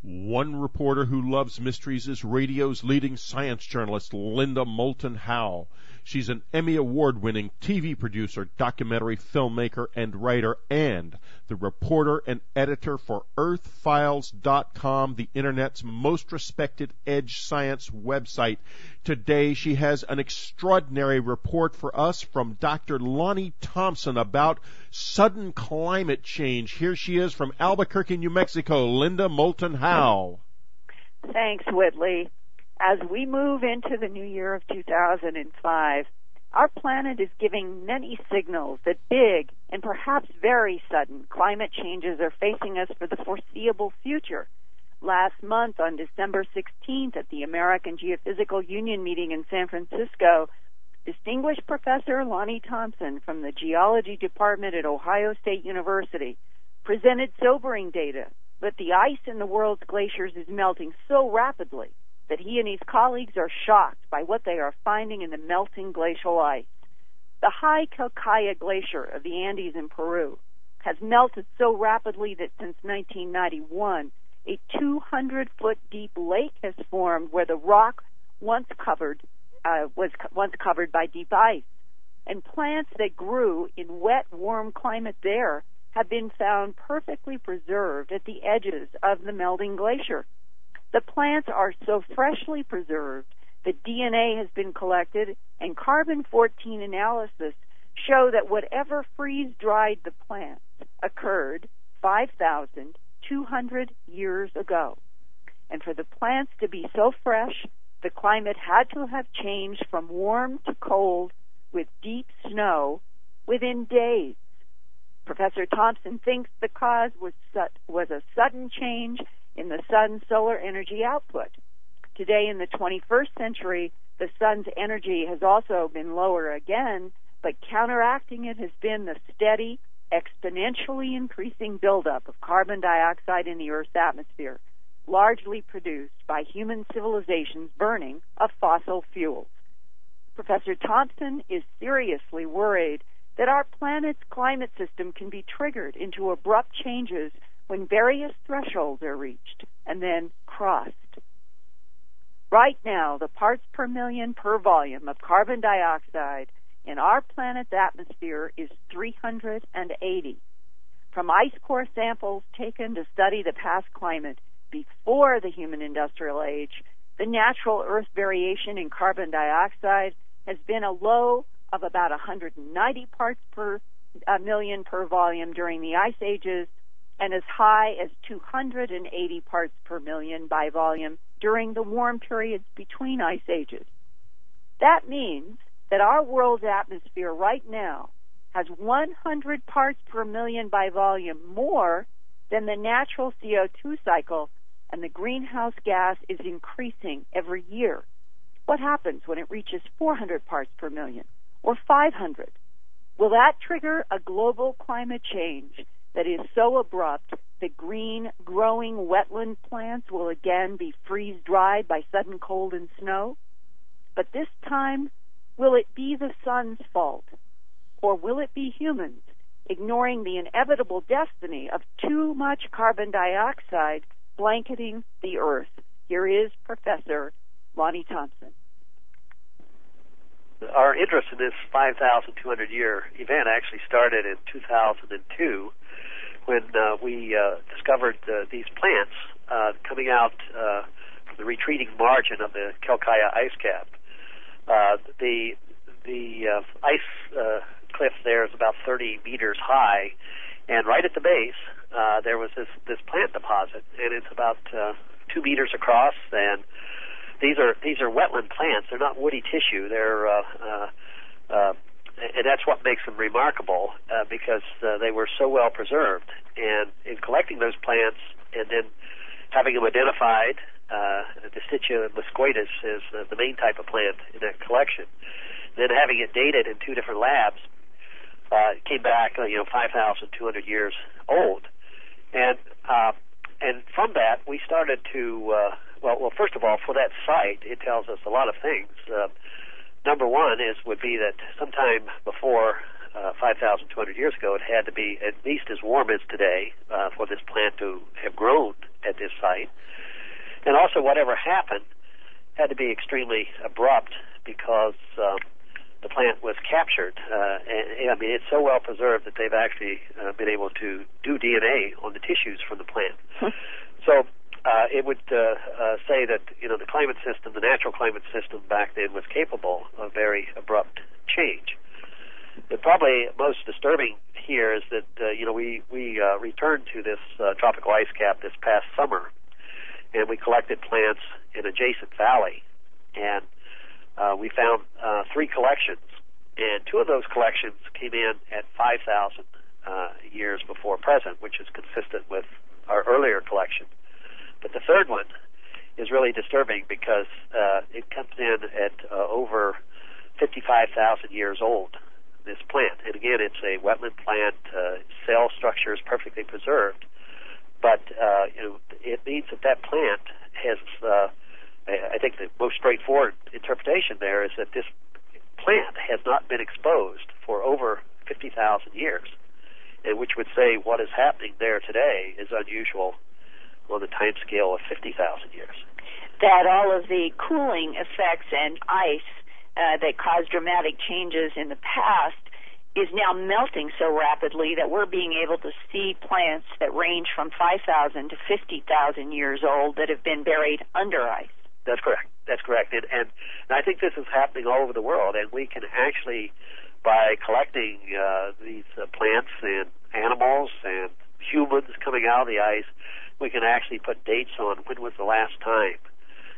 One reporter who loves mysteries is radio's leading science journalist, Linda Moulton Howe. She's an Emmy Award-winning TV producer, documentary filmmaker, and writer, and the reporter and editor for EarthFiles.com, the Internet's most respected edge science website. Today, she has an extraordinary report for us from Dr. Lonnie Thompson about sudden climate change. Here she is from Albuquerque, New Mexico. Linda Moulton Howe. Thanks, Whitley. As we move into the new year of 2005, our planet is giving many signals that big and perhaps very sudden climate changes are facing us for the foreseeable future. Last month, on December 16th, at the American Geophysical Union meeting in San Francisco, distinguished Professor Lonnie Thompson from the Geology Department at Ohio State University presented sobering data that the ice in the world's glaciers is melting so rapidly that he and his colleagues are shocked by what they are finding in the melting glacial ice. The high Calcaya Glacier of the Andes in Peru has melted so rapidly that since 1991, a 200-foot deep lake has formed where the rock was once covered by deep ice. And plants that grew in wet, warm climate there have been found perfectly preserved at the edges of the melting glacier. The plants are so freshly preserved that DNA has been collected, and carbon-14 analysis show that whatever freeze-dried the plants occurred 5,200 years ago. And for the plants to be so fresh, the climate had to have changed from warm to cold with deep snow within days. Professor Thompson thinks the cause was a sudden change in the sun's solar energy output. Today, in the 21st century, the sun's energy has also been lower again, but counteracting it has been the steady, exponentially increasing buildup of carbon dioxide in the Earth's atmosphere, largely produced by human civilization's burning of fossil fuels. Professor Thompson is seriously worried that our planet's climate system can be triggered into abrupt changes when various thresholds are reached and then crossed. Right now, the parts per million per volume of carbon dioxide in our planet's atmosphere is 380. From ice core samples taken to study the past climate before the human industrial age, the natural Earth variation in carbon dioxide has been a low of about 190 parts per million per volume during the ice ages, and as high as 280 parts per million by volume during the warm periods between ice ages. That means that our world's atmosphere right now has 100 parts per million by volume more than the natural CO2 cycle, and the greenhouse gas is increasing every year. What happens when it reaches 400 parts per million or 500? Will that trigger a global climate change that is so abrupt that green growing wetland plants will again be freeze-dried by sudden cold and snow? But this time, will it be the sun's fault? Or will it be humans ignoring the inevitable destiny of too much carbon dioxide blanketing the Earth? Here is Professor Lonnie Thompson. Our interest in this 5,200-year event actually started in 2002 when we discovered these plants coming out from the retreating margin of the Calcaya ice cap. The ice cliff there is about 30 meters high, and right at the base there was this plant deposit, and it's about 2 meters across, and these are wetland plants. They're not woody tissue. They're and that's what makes them remarkable because they were so well preserved. And in collecting those plants and then having them identified, the Stichia muscoides is the main type of plant in that collection. Then having it dated in 2 different labs, it came back 5,200 years old. And from that we started to well, first of all, for that site, it tells us a lot of things. Number one would be that sometime before 5,200 years ago, it had to be at least as warm as today for this plant to have grown at this site. And also, whatever happened had to be extremely abrupt because the plant was captured. And I mean, it's so well preserved that they've actually been able to do DNA on the tissues from the plant. So it would say that, you know, the climate system, the natural climate system back then was capable of very abrupt change. But probably most disturbing here is that, you know, we returned to this tropical ice cap this past summer, and we collected plants in adjacent valley, and we found 3 collections, and 2 of those collections came in at 5,000 years before present, which is consistent with our earlier collection. But the third one is really disturbing because it comes in at over 55,000 years old, this plant. And again, it's a wetland plant. Cell structure is perfectly preserved. But you know, it means that plant has, I think the most straightforward interpretation there is that this plant has not been exposed for over 50,000 years, and which would say what is happening there today is unusual on the time scale of 50,000 years. That all of the cooling effects and ice that caused dramatic changes in the past is now melting so rapidly that we're being able to see plants that range from 5,000 to 50,000 years old that have been buried under ice. That's correct. That's correct. And I think this is happening all over the world, and we can actually, by collecting these plants and animals and humans coming out of the ice, we can actually put dates on when was the last time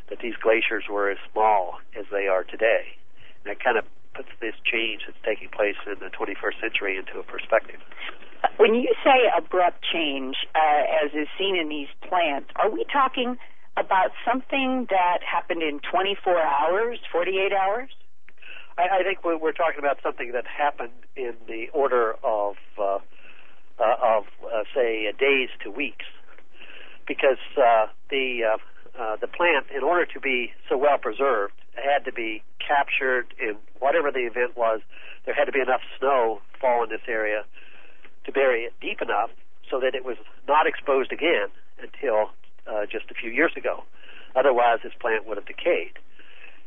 that these glaciers were as small as they are today. And that kind of puts this change that's taking place in the 21st century into a perspective. When you say abrupt change, as is seen in these plants, are we talking about something that happened in 24 hours, 48 hours? I think we're talking about something that happened in the order of say, days to weeks, because the plant, in order to be so well preserved, had to be captured, and whatever the event was, there had to be enough snow fall in this area to bury it deep enough so that it was not exposed again until just a few years ago. Otherwise, this plant would have decayed.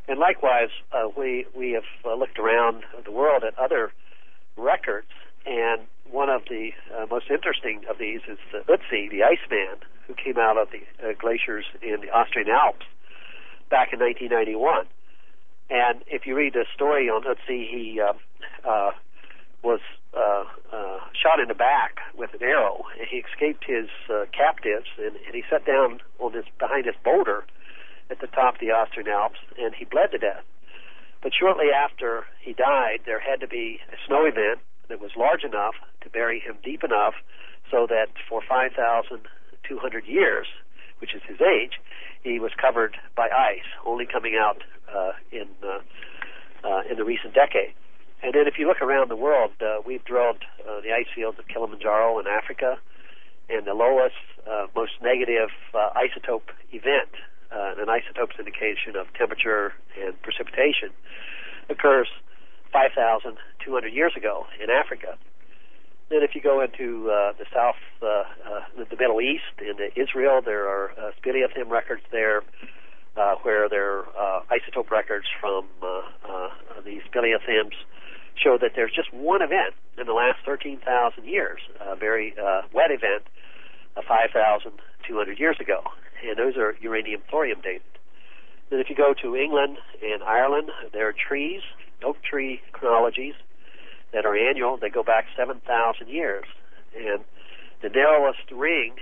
And likewise, we have looked around the world at other records, and one of the most interesting of these is Ötzi, the Iceman, who came out of the glaciers in the Austrian Alps back in 1991. And if you read the story on Ötzi, he was shot in the back with an arrow. He escaped his captives, and he sat down on behind this boulder at the top of the Austrian Alps, and he bled to death. But shortly after he died, there had to be a snow event that was large enough to bury him deep enough so that for 5,200 years, which is his age, he was covered by ice, only coming out in the recent decade. And then if you look around the world, we've drilled the ice fields of Kilimanjaro in Africa, and the lowest, most negative isotope event, an isotope's indication of temperature and precipitation, occurs 5,200 years ago in Africa. Then if you go into the south, the Middle East, into Israel, there are speleothem records there, where there are isotope records from these speleothems show that there's just one event in the last 13,000 years, a very wet event, 5,200 years ago. And those are uranium-thorium dated. Then if you go to England and Ireland, there are trees, oak tree chronologies that are annual. They go back 7,000 years. And the narrowest ring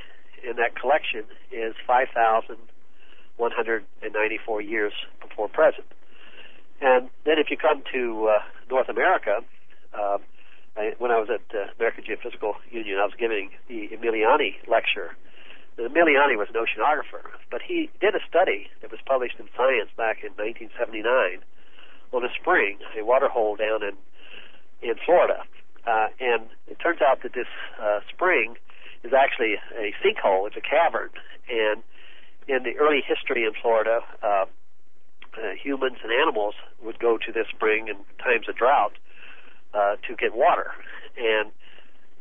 in that collection is 5,194 years before present. And then if you come to North America, when I was at American Geophysical Union, I was giving the Emiliani lecture. Emiliani was an oceanographer, but he did a study that was published in Science back in 1979 on a spring, a water hole down in Florida. And it turns out that this spring is actually a sinkhole. It's a cavern. And in the early history in Florida, humans and animals would go to this spring in times of drought to get water. And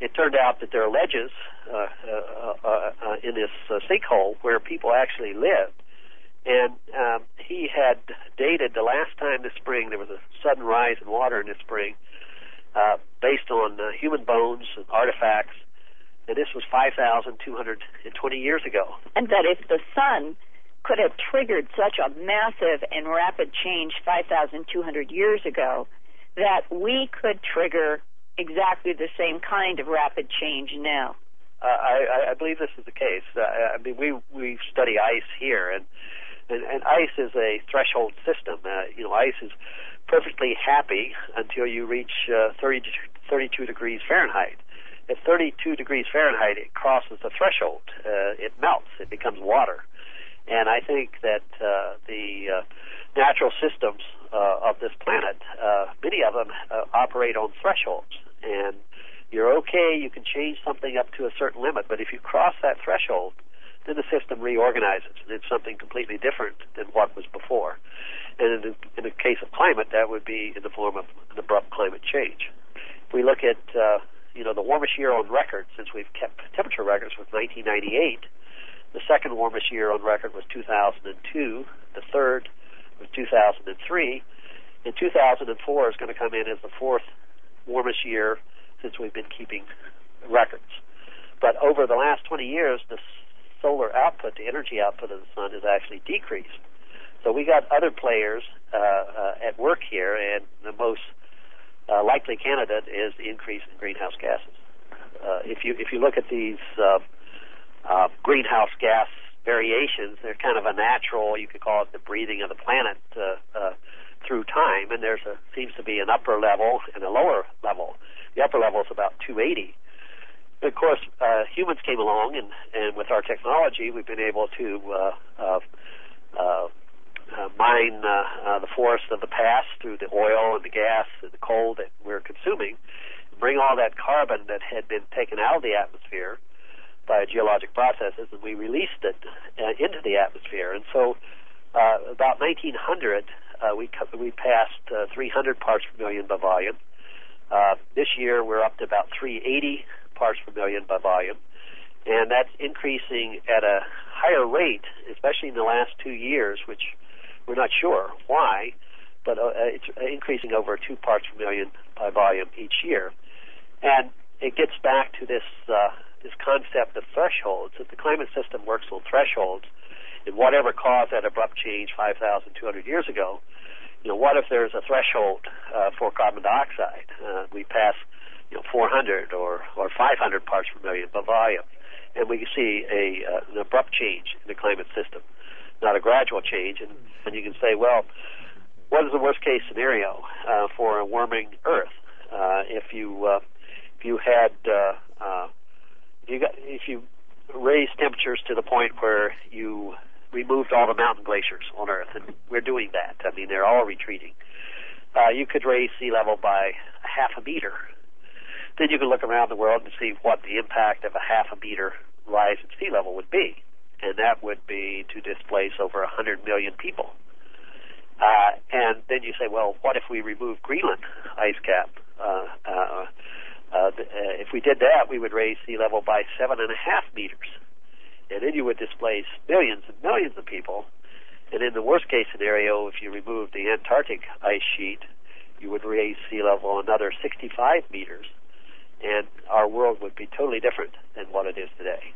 it turned out that there are ledges in this sinkhole where people actually lived. And he had dated the last time this spring there was a sudden rise in water in this spring based on human bones and artifacts, and this was 5,220 years ago. And that if the sun could have triggered such a massive and rapid change 5,200 years ago, that we could trigger exactly the same kind of rapid change now. I believe this is the case. I mean, we study ice here, and ice is a threshold system. Ice is perfectly happy until you reach 32 degrees Fahrenheit. At 32 degrees Fahrenheit, it crosses the threshold. It melts. It becomes water. And I think that the natural systems of this planet, many of them operate on thresholds. And you're okay, you can change something up to a certain limit, but if you cross that threshold, then the system reorganizes, and it's something completely different than what was before. And in the case of climate, that would be in the form of an abrupt climate change. If we look at the warmest year on record, since we've kept temperature records, was 1998. The second warmest year on record was 2002. The third was 2003. And 2004 is going to come in as the fourth warmest year since we've been keeping records. But over the last 20 years, the solar output, the energy output of the sun, has actually decreased. So we got other players at work here, and the most likely candidate is the increase in greenhouse gases. If you look at these greenhouse gas variations, they're kind of a natural, you could call it the breathing of the planet through time, and there seems to be an upper level and a lower level. The upper level is about 280. But of course, humans came along, and with our technology, we've been able to mine the forests of the past through the oil and the gas and the coal that we're consuming, bring all that carbon that had been taken out of the atmosphere by geologic processes, and we released it into the atmosphere. And so about 1900, we passed 300 parts per million by volume. This year, we're up to about 380 parts per million by volume, and that's increasing at a higher rate, especially in the last 2 years, which we're not sure why, but it's increasing over 2 parts per million by volume each year. And it gets back to this concept of thresholds, that the climate system works on thresholds, and whatever caused that abrupt change 5,200 years ago, what if there's a threshold for carbon dioxide? We pass 400 or 500 parts per million by volume, and we see an abrupt change in the climate system, not a gradual change. And you can say, well, what is the worst case scenario for a warming Earth? If you raise temperatures to the point where you removed all the mountain glaciers on Earth, and we're doing that. I mean, they're all retreating. You could raise sea level by 0.5 meter. Then you can look around the world and see what the impact of a 0.5 meter rise in sea level would be, and that would be to displace over 100 million people. And then you say, well, what if we remove Greenland ice cap? If we did that, we would raise sea level by 7.5 meters. And then you would displace millions and millions of people. And in the worst case scenario, if you remove the Antarctic ice sheet, you would raise sea level another 65 meters. And our world would be totally different than what it is today.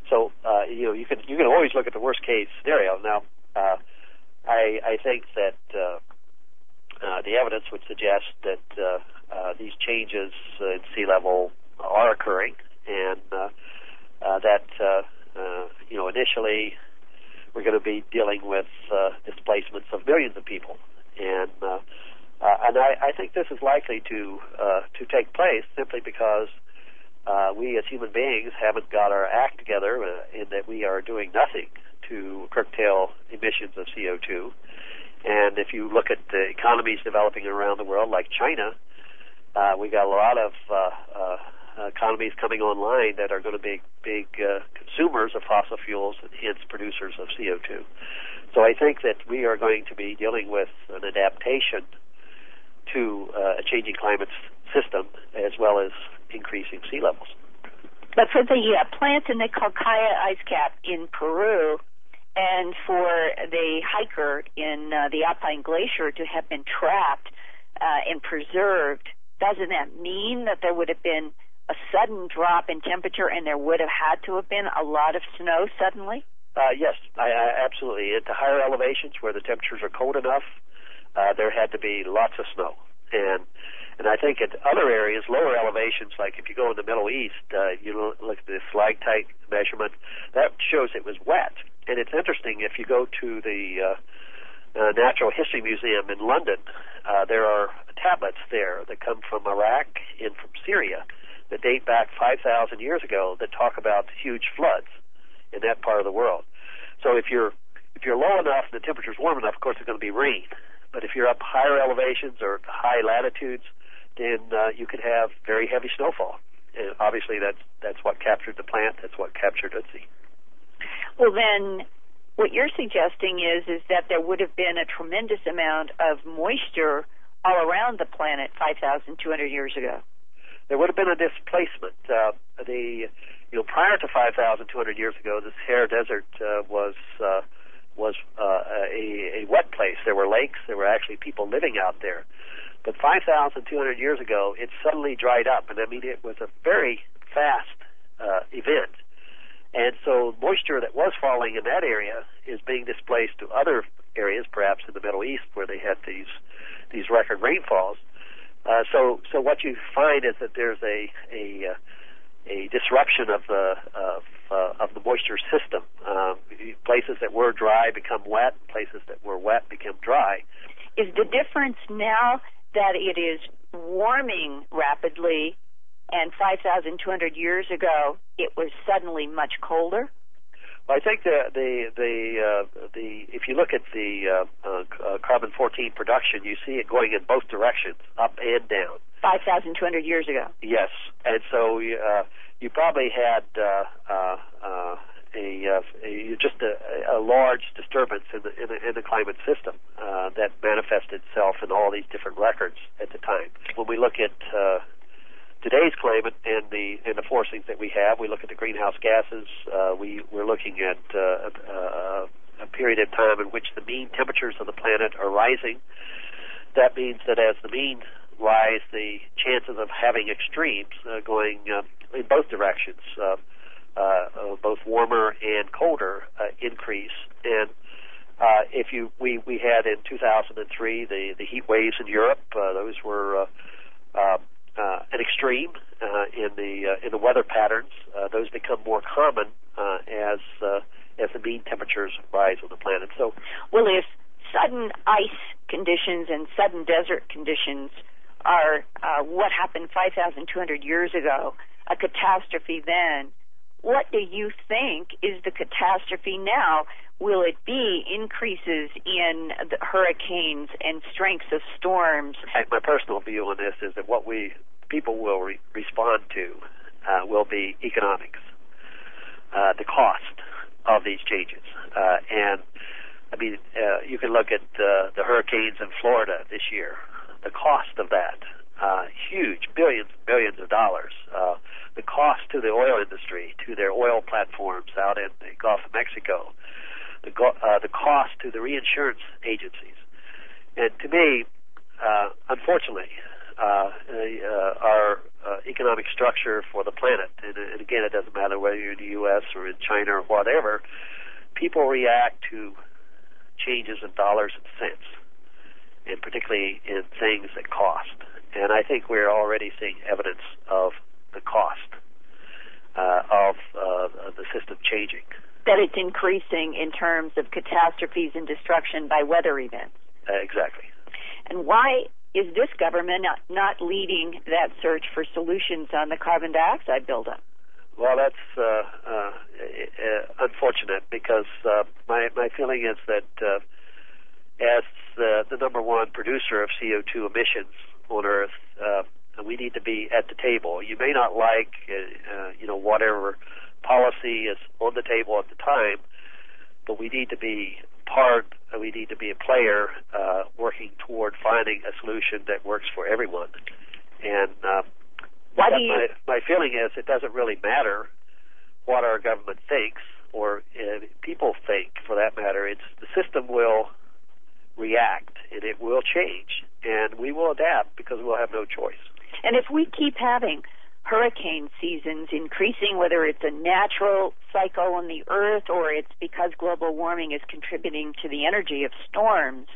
So, you can always look at the worst case scenario. Now, I think that the evidence would suggest that these changes in sea level are occurring, and that initially we're going to be dealing with displacements of millions of people, and I think this is likely to take place simply because we as human beings haven't got our act together in that we are doing nothing to curtail emissions of CO2. And if you look at the economies developing around the world, like China, we got a lot of economies coming online that are going to be big consumers of fossil fuels and hence producers of CO2. So I think that we are going to be dealing with an adaptation to a changing climate system as well as increasing sea levels. But for the plant in the Calcaya ice cap in Peru, and for the hiker in the Alpine Glacier to have been trapped and preserved, doesn't that mean that there would have been a sudden drop in temperature and there would have had to have been a lot of snow suddenly? Yes, absolutely. At the higher elevations where the temperatures are cold enough, there had to be lots of snow. And I think at other areas, lower elevations, like if you go in the Middle East, you look at the stalactite measurement, that shows it was wet. And it's interesting, if you go to the Natural History Museum in London, there are tablets there that come from Iraq and from Syria that date back 5,000 years ago that talk about huge floods in that part of the world. So if you're low enough and the temperature's warm enough, of course, it's going to be rain. But if you're up higher elevations or high latitudes, then you could have very heavy snowfall. And obviously, that's what captured the plant. That's what captured Ötzi. Well, then, what you're suggesting is that there would have been a tremendous amount of moisture all around the planet 5,200 years ago. There would have been a displacement. Prior to 5,200 years ago, the Sahara Desert was a wet place. There were lakes. There were actually people living out there. But 5,200 years ago, it suddenly dried up, and I mean it was a very fast event. And so moisture that was falling in that area is being displaced to other areas, perhaps in the Middle East, where they had these record rainfalls. So what you find is that there's a disruption of the moisture system. Places that were dry become wet. Places that were wet become dry. Is the difference now that it is warming rapidly, and 5,200 years ago it was suddenly much colder? Well, I think if you look at the carbon-14 production, you see it going in both directions, up and down. 5,200 years ago. Yes, and so you probably had a large disturbance in the climate system that manifested itself in all these different records at the time. When we look at today's climate and the forcings that we have, we look at the greenhouse gases. We're looking at a period of time in which the mean temperatures of the planet are rising. That means that as the mean rise, the chances of having extremes going in both directions, both warmer and colder, increase. And we had in 2003 the heat waves in Europe. Those were an extreme in the weather patterns. Those become more common as the mean temperatures rise on the planet. So, well, if sudden ice conditions and sudden desert conditions are what happened 5,200 years ago, a catastrophe then, what do you think is the catastrophe now? Will it be increases in the hurricanes and strengths of storms? My personal view on this is that what people will respond to will be economics, the cost of these changes. And, I mean, you can look at the hurricanes in Florida this year. The cost of that, huge, billions and billions of dollars. The cost to the oil industry, to their oil platforms out in the Gulf of Mexico. The cost to the reinsurance agencies. And to me, unfortunately, our economic structure for the planet, and again, it doesn't matter whether you're in the U.S. or in China or whatever, people react to changes in dollars and cents, and particularly in things that cost. And I think we're already seeing evidence of the cost of the system changing. That it's increasing in terms of catastrophes and destruction by weather events. Exactly. And why is this government not leading that search for solutions on the carbon dioxide buildup? Well, that's unfortunate because my feeling is that as the number one producer of CO2 emissions on Earth, we need to be at the table. You may not like, whatever policy is on the table at the time, but we need to be we need to be a player working toward finding a solution that works for everyone. And my feeling is it doesn't really matter what our government thinks. or people think, for that matter. It's the system will react, and it will change, and we will adapt because we'll have no choice. And if we keep having hurricane seasons increasing, whether it's a natural cycle on the earth or it's because global warming is contributing to the energy of storms,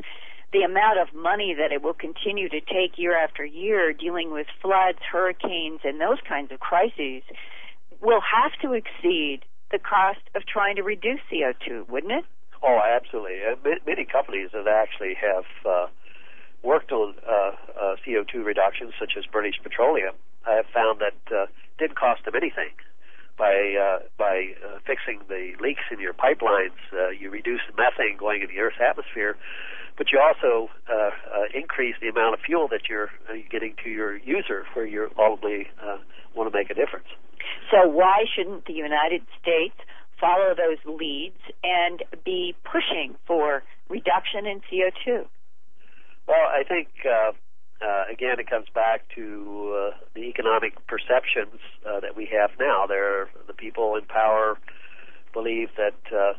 the amount of money that it will continue to take year after year dealing with floods, hurricanes, and those kinds of crises will have to exceed the cost of trying to reduce CO2, wouldn't it? Oh, absolutely. Many companies that actually have worked on CO2 reductions, such as British Petroleum, have found that didn't cost them anything. By fixing the leaks in your pipelines, you reduce the methane going into the Earth's atmosphere, but you also increase the amount of fuel that you're getting to your user, where you ultimately want to make a difference. So why shouldn't the United States follow those leads and be pushing for reduction in CO2? Well, I think, again, it comes back to the economic perceptions that we have now. The people in power believe that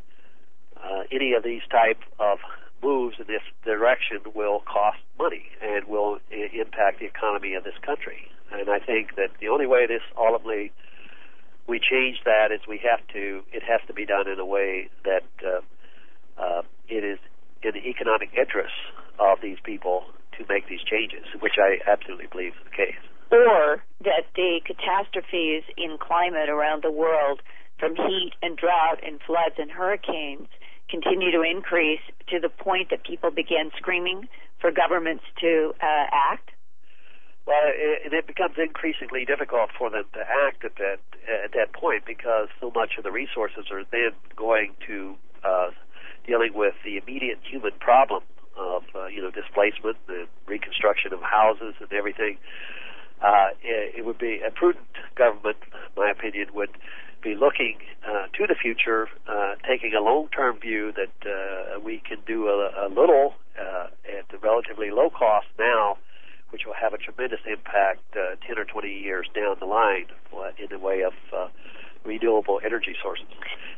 any of these type of moves in this direction will cost money and will impact the economy of this country. And I think that the only way this ultimately we change that is it has to be done in a way that it is in the economic interest of these people to make these changes, which I absolutely believe is the case. Or that the catastrophes in climate around the world, from heat and drought and floods and hurricanes, continue to increase to the point that people begin screaming for governments to act? Well, it becomes increasingly difficult for them to act at that point, because so much of the resources are then going to dealing with the immediate human problem of displacement, the reconstruction of houses and everything. It would be a prudent government, in my opinion, would be looking to the future, taking a long-term view that we can do a little at a relatively low cost now, which will have a tremendous impact 10 or 20 years down the line in the way of renewable energy sources.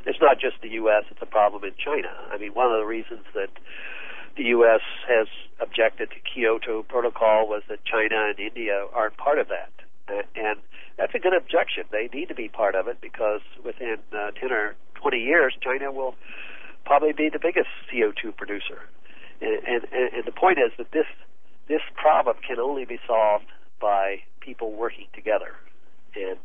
It's not just the U.S., it's a problem in China. I mean, one of the reasons that the U.S. has objected to Kyoto Protocol was that China and India aren't part of that. And that's a good objection. They need to be part of it, because within 10 or 20 years, China will probably be the biggest CO2 producer. And the point is that this problem can only be solved by people working together. And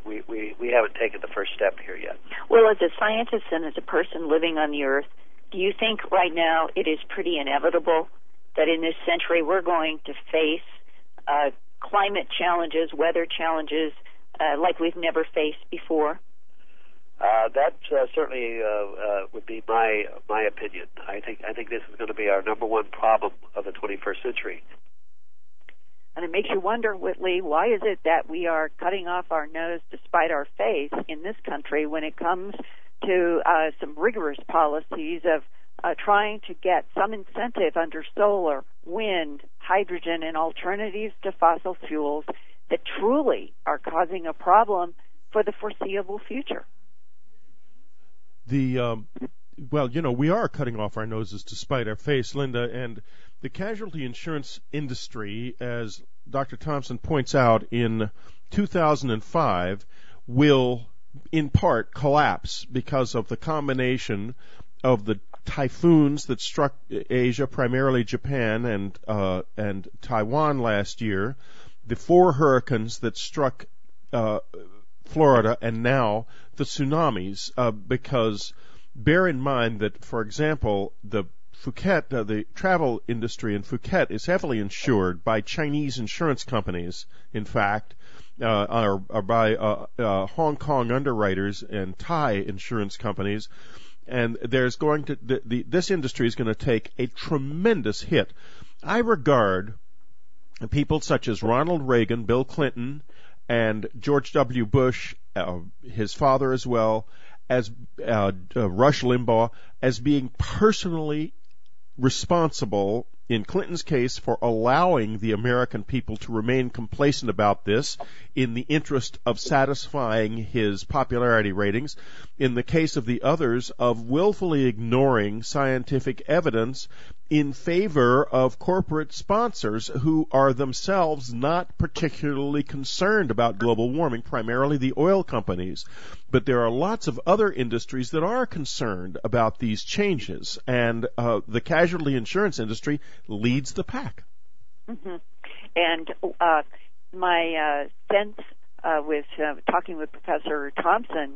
we haven't taken the first step here yet. Well, as a scientist and as a person living on the Earth, do you think right now it is pretty inevitable that in this century we're going to face climate challenges, weather challenges, like we've never faced before? That certainly would be my opinion. I think this is going to be our number one problem of the 21st century. And it makes you wonder, Whitley, why is it that we are cutting off our nose to spite our face in this country when it comes to some rigorous policies of trying to get some incentive under solar, wind, hydrogen, and alternatives to fossil fuels that truly are causing a problem for the foreseeable future? Well, we are cutting off our noses to spite our face, Linda, and the casualty insurance industry, as Dr. Thompson points out, in 2005 will in part collapse because of the combination of the typhoons that struck Asia, primarily Japan and Taiwan last year, the 4 hurricanes that struck Florida, and now the tsunamis, because bear in mind that, for example, the Phuket, the travel industry in Phuket is heavily insured by Chinese insurance companies, in fact, or by Hong Kong underwriters and Thai insurance companies, and there's going to this industry is going to take a tremendous hit. I regard people such as Ronald Reagan, Bill Clinton, and George W. Bush, his father as well, as Rush Limbaugh, as being personally responsible in Clinton's case for allowing the American people to remain complacent about this in the interest of satisfying his popularity ratings. In the case of the others, of willfully ignoring scientific evidence in favor of corporate sponsors who are themselves not particularly concerned about global warming, primarily the oil companies. But there are lots of other industries that are concerned about these changes, and the casualty insurance industry leads the pack. Mm-hmm. And my sense with talking with Professor Thompson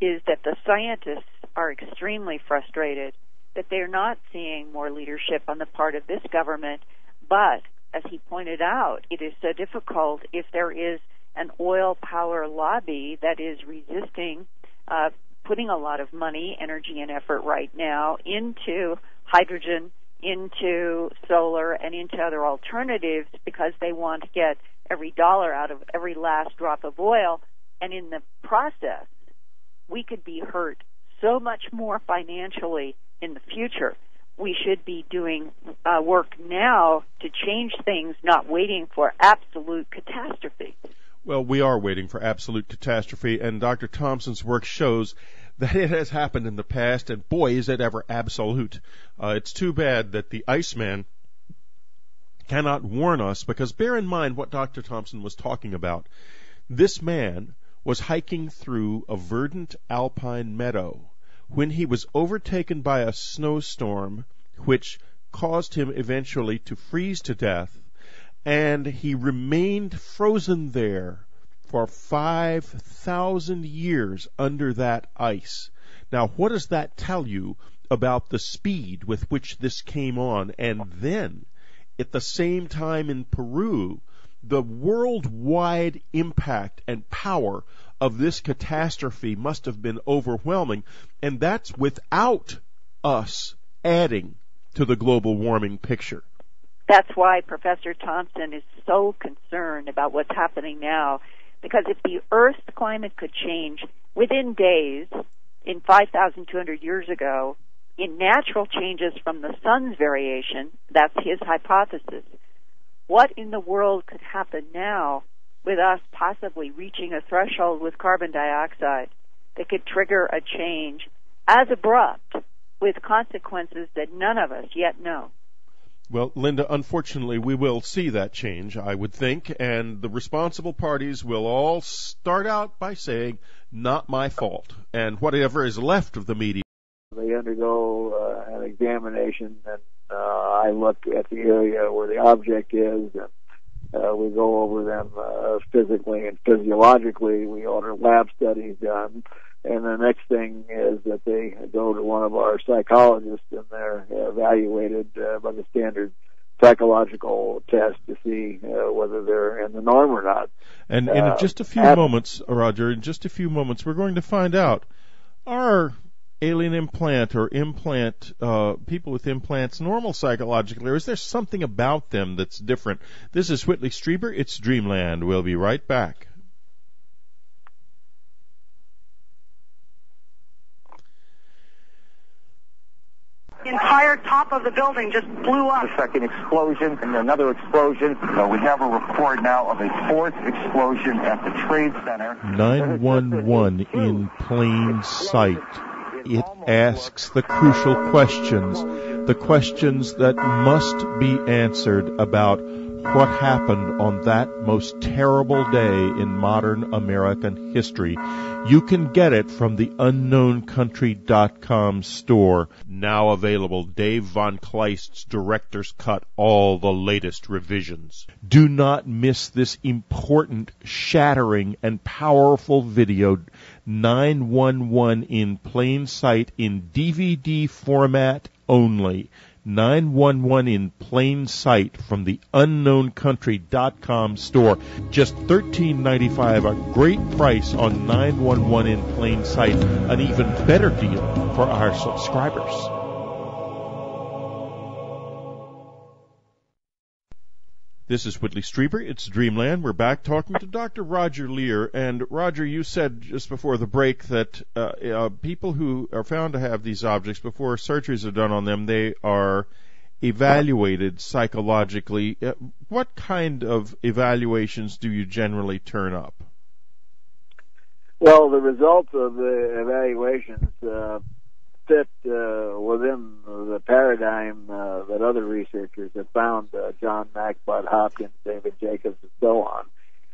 is that the scientists are extremely frustrated that they're not seeing more leadership on the part of this government. But, as he pointed out, it is so difficult if there is an oil power lobby that is resisting putting a lot of money, energy, and effort right now into hydrogen, into solar, and into other alternatives because they want to get every dollar out of every last drop of oil. And in the process, we could be hurt so much more financially in the future. We should be doing work now to change things, not waiting for absolute catastrophe. Well, we are waiting for absolute catastrophe, and Dr. Thompson's work shows that it has happened in the past, and boy, is it ever absolute. It's too bad that the Iceman cannot warn us, because bear in mind what Dr. Thompson was talking about. This man was hiking through a verdant alpine meadow when he was overtaken by a snowstorm which caused him eventually to freeze to death, and he remained frozen there for 5,000 years under that ice. Now, what does that tell you about the speed with which this came on? And then, at the same time in Peru, the worldwide impact and power of this catastrophe must have been overwhelming, and that's without us adding to the global warming picture. That's why Professor Thompson is so concerned about what's happening now, because if the Earth's climate could change within days, in 5,200 years ago, in natural changes from the sun's variation, that's his hypothesis, what in the world could happen now with us possibly reaching a threshold with carbon dioxide that could trigger a change as abrupt with consequences that none of us yet know? Well, Linda, unfortunately, we will see that change, I would think, and the responsible parties will all start out by saying, not my fault, and whatever is left of the media. They undergo an examination, and I look at the area where the object is, and we go over them physically and physiologically. We order lab studies done, and the next thing is that they go to one of our psychologists, and they're evaluated by the standard psychological test to see whether they're in the norm or not. And in just a few moments, Roger, in just a few moments, we're going to find out, are alien implant or implant people with implants normal psychologically, or is there something about them that's different? This is Whitley Strieber. It's Dreamland. We'll be right back. The entire top of the building just blew up. A second explosion and another explosion. We have a report now of a fourth explosion at the Trade Center. 911 in plain sight. It asks the crucial questions, the questions that must be answered about what happened on that most terrible day in modern American history. You can get it from the unknowncountry.com store. Now available, Dave Von Kleist's director's cut, all the latest revisions. Do not miss this important, shattering, and powerful video, 911 in plain sight in DVD format only. 911 in plain sight from the unknowncountry.com store. Just $13.95, a great price on 911 in plain sight, an even better deal for our subscribers. This is Whitley Strieber. It's Dreamland. We're back talking to Dr. Roger Leir. And Roger, you said just before the break that people who are found to have these objects, before surgeries are done on them, they are evaluated psychologically, what kind of evaluations do you generally turn up? Well, the results of the evaluations fit within the paradigm that other researchers have found, John Mack, Bud Hopkins, David Jacobs, and so on.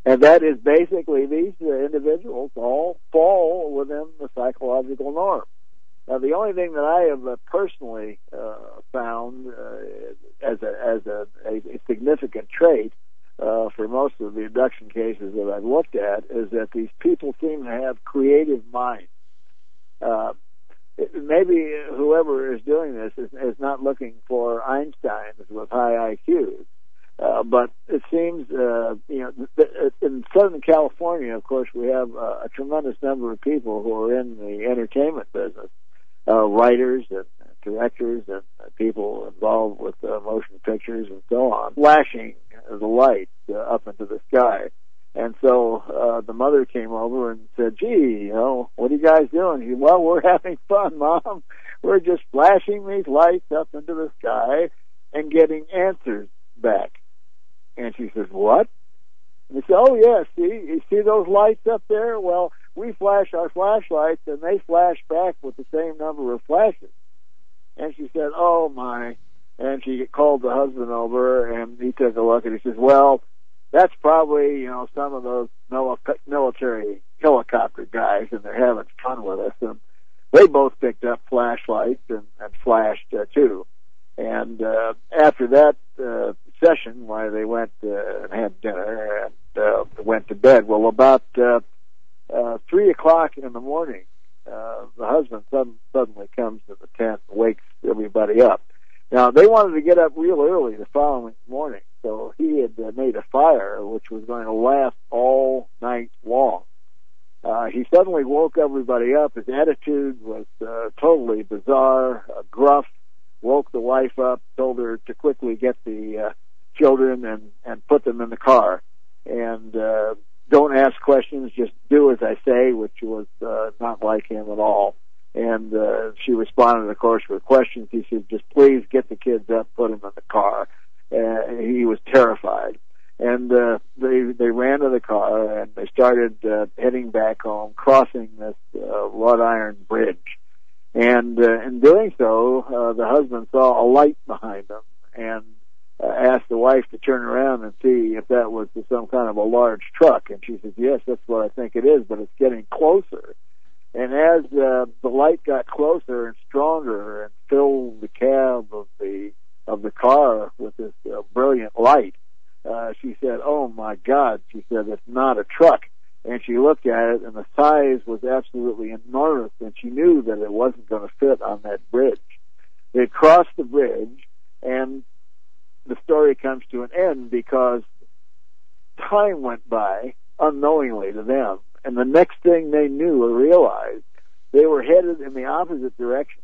And that is basically these individuals all fall within the psychological norm. Now, the only thing that I have personally found as a significant trait for most of the abduction cases that I've looked at is that these people seem to have creative minds. Maybe whoever is doing this is not looking for Einsteins with high IQs. But it seems, in Southern California, of course, we have a tremendous number of people who are in the entertainment business, writers and directors and people involved with motion pictures and so on, flashing the lights up into the sky. And so the mother came over and said, gee, what are you guys doing? He said, well, we're having fun, Mom. We're just flashing these lights up into the sky and getting answers back. And she says, what? And he said, oh, yeah, you see those lights up there? Well, we flash our flashlights, and they flash back with the same number of flashes. And she said, oh, my. And she called the husband over, and he took a look, and he says, well, that's probably, some of those military helicopter guys, and they're having fun with us. And they both picked up flashlights and flashed, too. And after that session, why they went and had dinner and went to bed. Well, about 3 o'clock in the morning, the husband suddenly comes to the tent and wakes everybody up. Now, they wanted to get up real early the following morning, so he had made a fire which was going to last all night long. He suddenly woke everybody up. His attitude was totally bizarre, gruff, woke the wife up, told her to quickly get the children and put them in the car. And don't ask questions, just do as I say, which was not like him at all. And she responded, of course, with questions. He said, just please get the kids up, put them in the car. He was terrified. And they ran to the car, and they started heading back home, crossing this wrought iron bridge. And in doing so, the husband saw a light behind them and asked the wife to turn around and see if that was some kind of a large truck. And she says, yes, that's what I think it is, but it's getting closer. And as the light got closer and stronger and filled the cab of the car with this brilliant light, she said, oh, my God. She said, it's not a truck. And she looked at it, and the size was absolutely enormous, and she knew that it wasn't going to fit on that bridge. They crossed the bridge, and the story comes to an end because time went by unknowingly to them, and the next thing they knew or realized, they were headed in the opposite direction,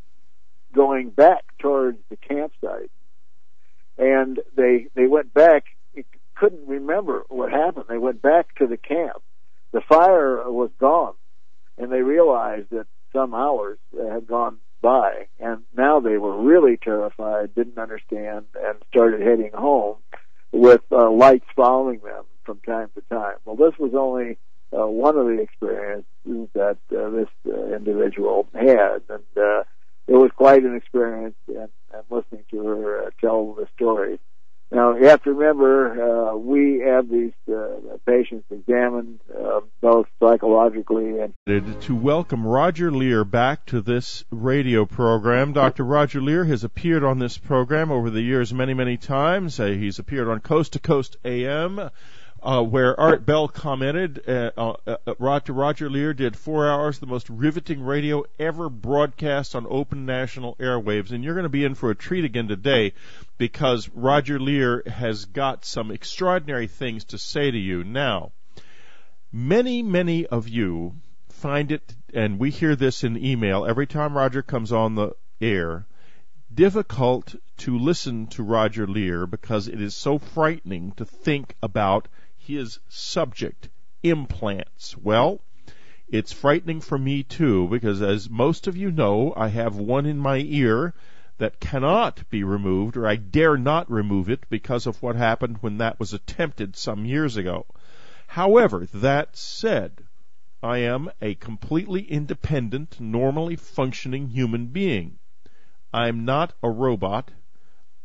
going back towards the campsite. And they went back, couldn't remember what happened. They went back to the camp. The fire was gone, and they realized that some hours had gone by, and now they were really terrified, didn't understand, and started heading home with lights following them from time to time. Well, this was only one of the experiences that this individual had, and it was quite an experience, and listening to her tell the story. Now, you have to remember, we have these patients examined both psychologically and... To welcome Roger Leir back to this radio program. Dr. Roger Leir has appeared on this program over the years many, many times. He's appeared on Coast to Coast AM, where Art Bell commented, Roger Leir did 4 hours, the most riveting radio ever broadcast on open national airwaves. And you're going to be in for a treat again today, because Roger Leir has got some extraordinary things to say to you. Now, many, many of you find it, and we hear this in email every time Roger comes on the air, difficult to listen to Roger Leir because it is so frightening to think about his subject, implants. Well, it's frightening for me too, because as most of you know, I have one in my ear that cannot be removed, or I dare not remove it because of what happened when that was attempted some years ago. However, that said, I am a completely independent, normally functioning human being. I am not a robot.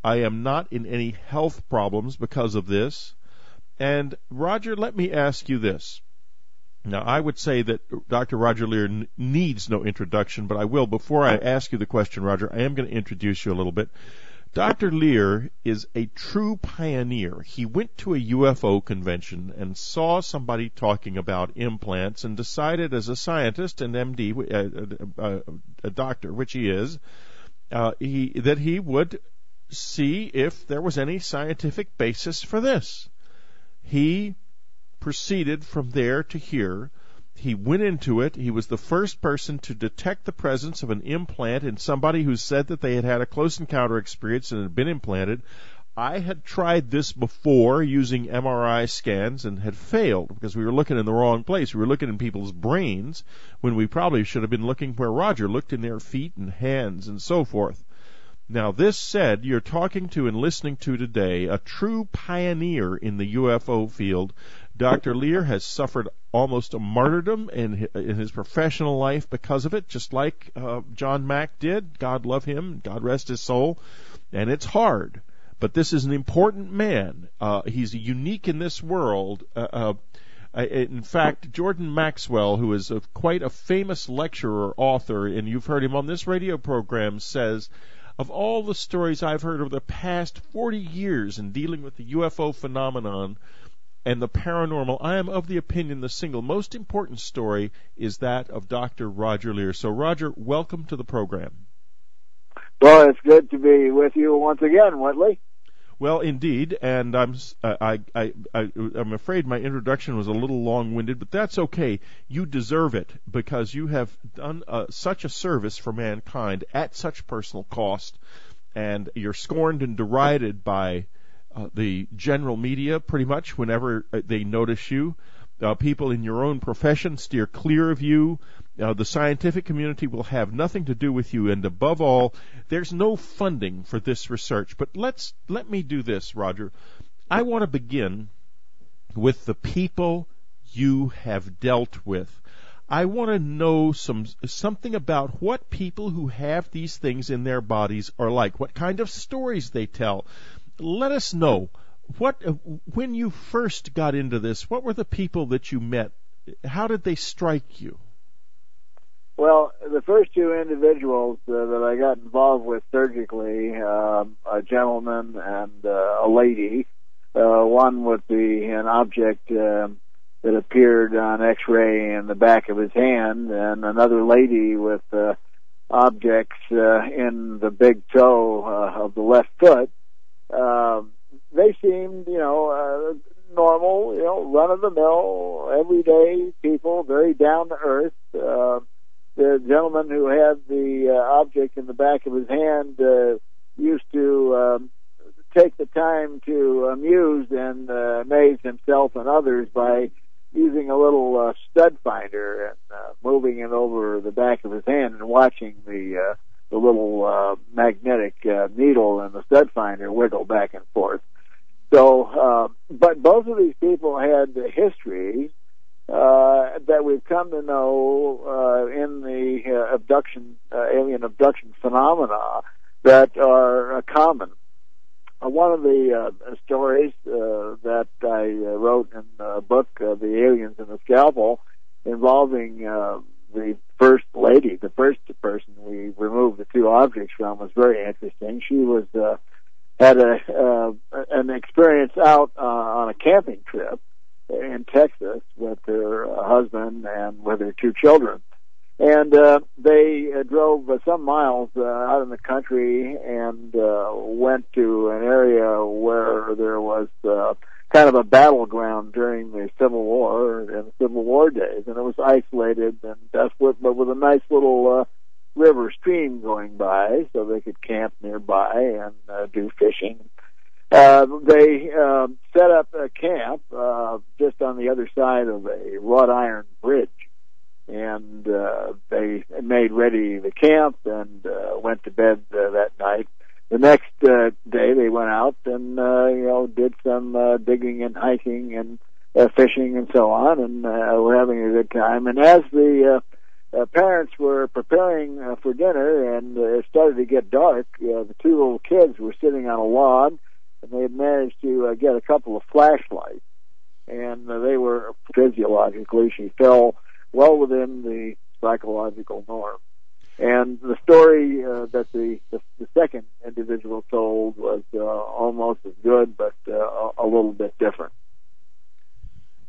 I am not in any health problems because of this. And, Roger, let me ask you this. Now, I would say that Dr. Roger Leir needs no introduction, but I will. Before I ask you the question, Roger, I am going to introduce you a little bit. Dr. Leir is a true pioneer. He went to a UFO convention and saw somebody talking about implants and decided as a scientist, an MD, a doctor, which he is, that he would see if there was any scientific basis for this. He proceeded from there to here. He went into it. He was the first person to detect the presence of an implant in somebody who said that they had had a close encounter experience and had been implanted. I had tried this before using MRI scans and had failed because we were looking in the wrong place. We were looking in people's brains when we probably should have been looking where Roger looked, in their feet and hands and so forth. Now, this said, you're talking to and listening to today a true pioneer in the UFO field. Dr. Leir has suffered almost a martyrdom in his professional life because of it, just like John Mack did. God love him, God rest his soul. And it's hard, but this is an important man. He's unique in this world. In fact, Jordan Maxwell, who is quite a famous lecturer, author, and you've heard him on this radio program, says, of all the stories I've heard over the past 40 years in dealing with the UFO phenomenon and the paranormal, I am of the opinion the single most important story is that of Dr. Roger Leir. So, Roger, welcome to the program. Well, it's good to be with you once again, Whitley. Well, indeed, and I'm afraid my introduction was a little long-winded, but that's okay. You deserve it because you have done such a service for mankind at such personal cost, and you're scorned and derided by the general media pretty much whenever they notice you. People in your own profession steer clear of you. The scientific community will have nothing to do with you, and above all, there's no funding for this research. But let me do this, Roger. I want to begin with the people you have dealt with. I want to know something about what people who have these things in their bodies are like, what kind of stories they tell. Let us know. When you first got into this, what were the people that you met? How did they strike you? Well, the first two individuals that I got involved with surgically, a gentleman and a lady, one with an object that appeared on X-ray in the back of his hand, and another lady with objects in the big toe of the left foot. They seemed, normal, run-of-the-mill, everyday people, very down-to-earth. The gentleman who had the object in the back of his hand used to take the time to amuse and amaze himself and others by using a little stud finder and moving it over the back of his hand and watching the little magnetic needle in the stud finder wiggle back and forth. So, but both of these people had histories that we've come to know in the alien abduction phenomena that are common. One of the stories that I wrote in the book, The Aliens in the Scalpel, involving the first lady, the first person we removed the two objects from, was very interesting. She was had an experience out on a camping trip in Texas with her husband and with her two children. And they drove some miles out in the country and went to an area where there was kind of a battleground during the Civil War and the Civil War days. And it was isolated and desolate, but with a nice little river stream going by so they could camp nearby and do fishing. They set up a camp just on the other side of a wrought iron bridge. and they made ready the camp and went to bed that night. The next day they went out and did some digging and hiking and fishing and so on, and were having a good time. And as the parents were preparing for dinner and it started to get dark, the two little kids were sitting on a log, and they had managed to get a couple of flashlights, and they were physiologically, she fell well within the psychological norm. And the story that the second individual told was almost as good, but a little bit different.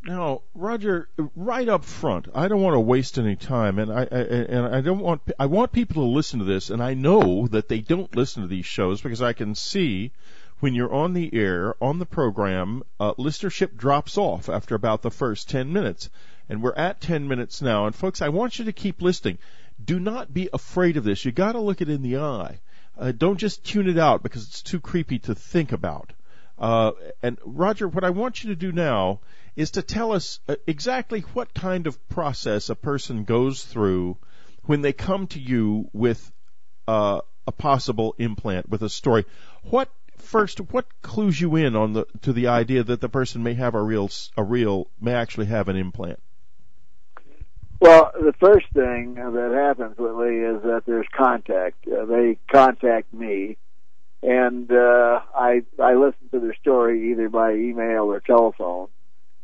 Now, Roger, right up front, I don't want to waste any time, and I want people to listen to this, and I know that they don't listen to these shows because I can see when you're on the air, on the program, listenership drops off after about the first 10 minutes. And we're at 10 minutes now. And folks, I want you to keep listening. Do not be afraid of this. You got to look it in the eye. Don't just tune it out because it's too creepy to think about. And Roger, what I want you to do now is to tell us exactly what kind of process a person goes through when they come to you with a possible implant, with a story. What clues you in to the idea that the person may have may actually have an implant? Well, the first thing that happens, Whitley, is that there's contact. They contact me, and I listen to their story either by email or telephone.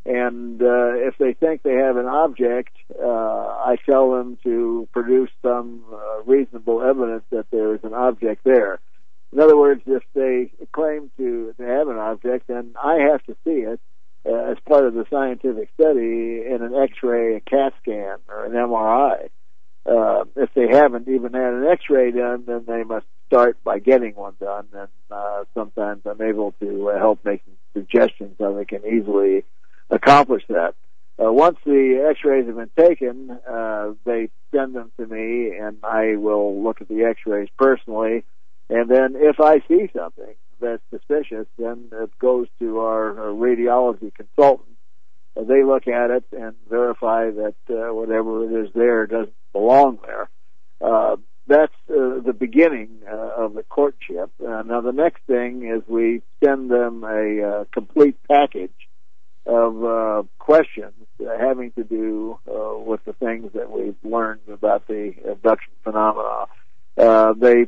And if they think they have an object, I tell them to produce some reasonable evidence that there is an object there. In other words, if they claim to have an object, then I have to see it as part of the scientific study in an X-ray, a CAT scan, or an MRI. If they haven't even had an X-ray done, then they must start by getting one done, and sometimes I'm able to help make suggestions so they can easily accomplish that. Once the X-rays have been taken, they send them to me, and I will look at the X-rays personally. And then if I see something that's suspicious, then it goes to our radiology consultant. They look at it and verify that whatever it is there doesn't belong there. That's the beginning of the courtship. Now the next thing is we send them a complete package of questions having to do with the things that we've learned about the abduction phenomena. They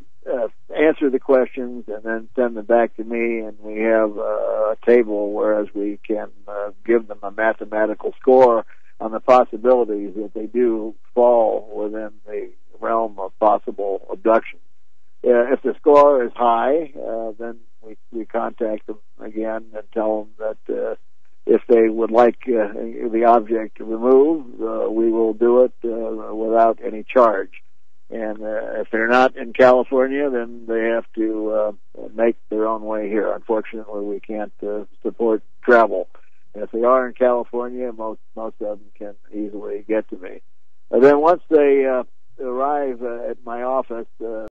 answer the questions and then send them back to me, and we have a table whereas we can give them a mathematical score on the possibilities that they do fall within the realm of possible abduction. If the score is high, then we contact them again and tell them that if they would like the object removed, we will do it without any charge. And if they're not in California, then they have to make their own way here. Unfortunately, we can't support travel. And if they are in California, most of them can easily get to me. And then once they arrive at my office,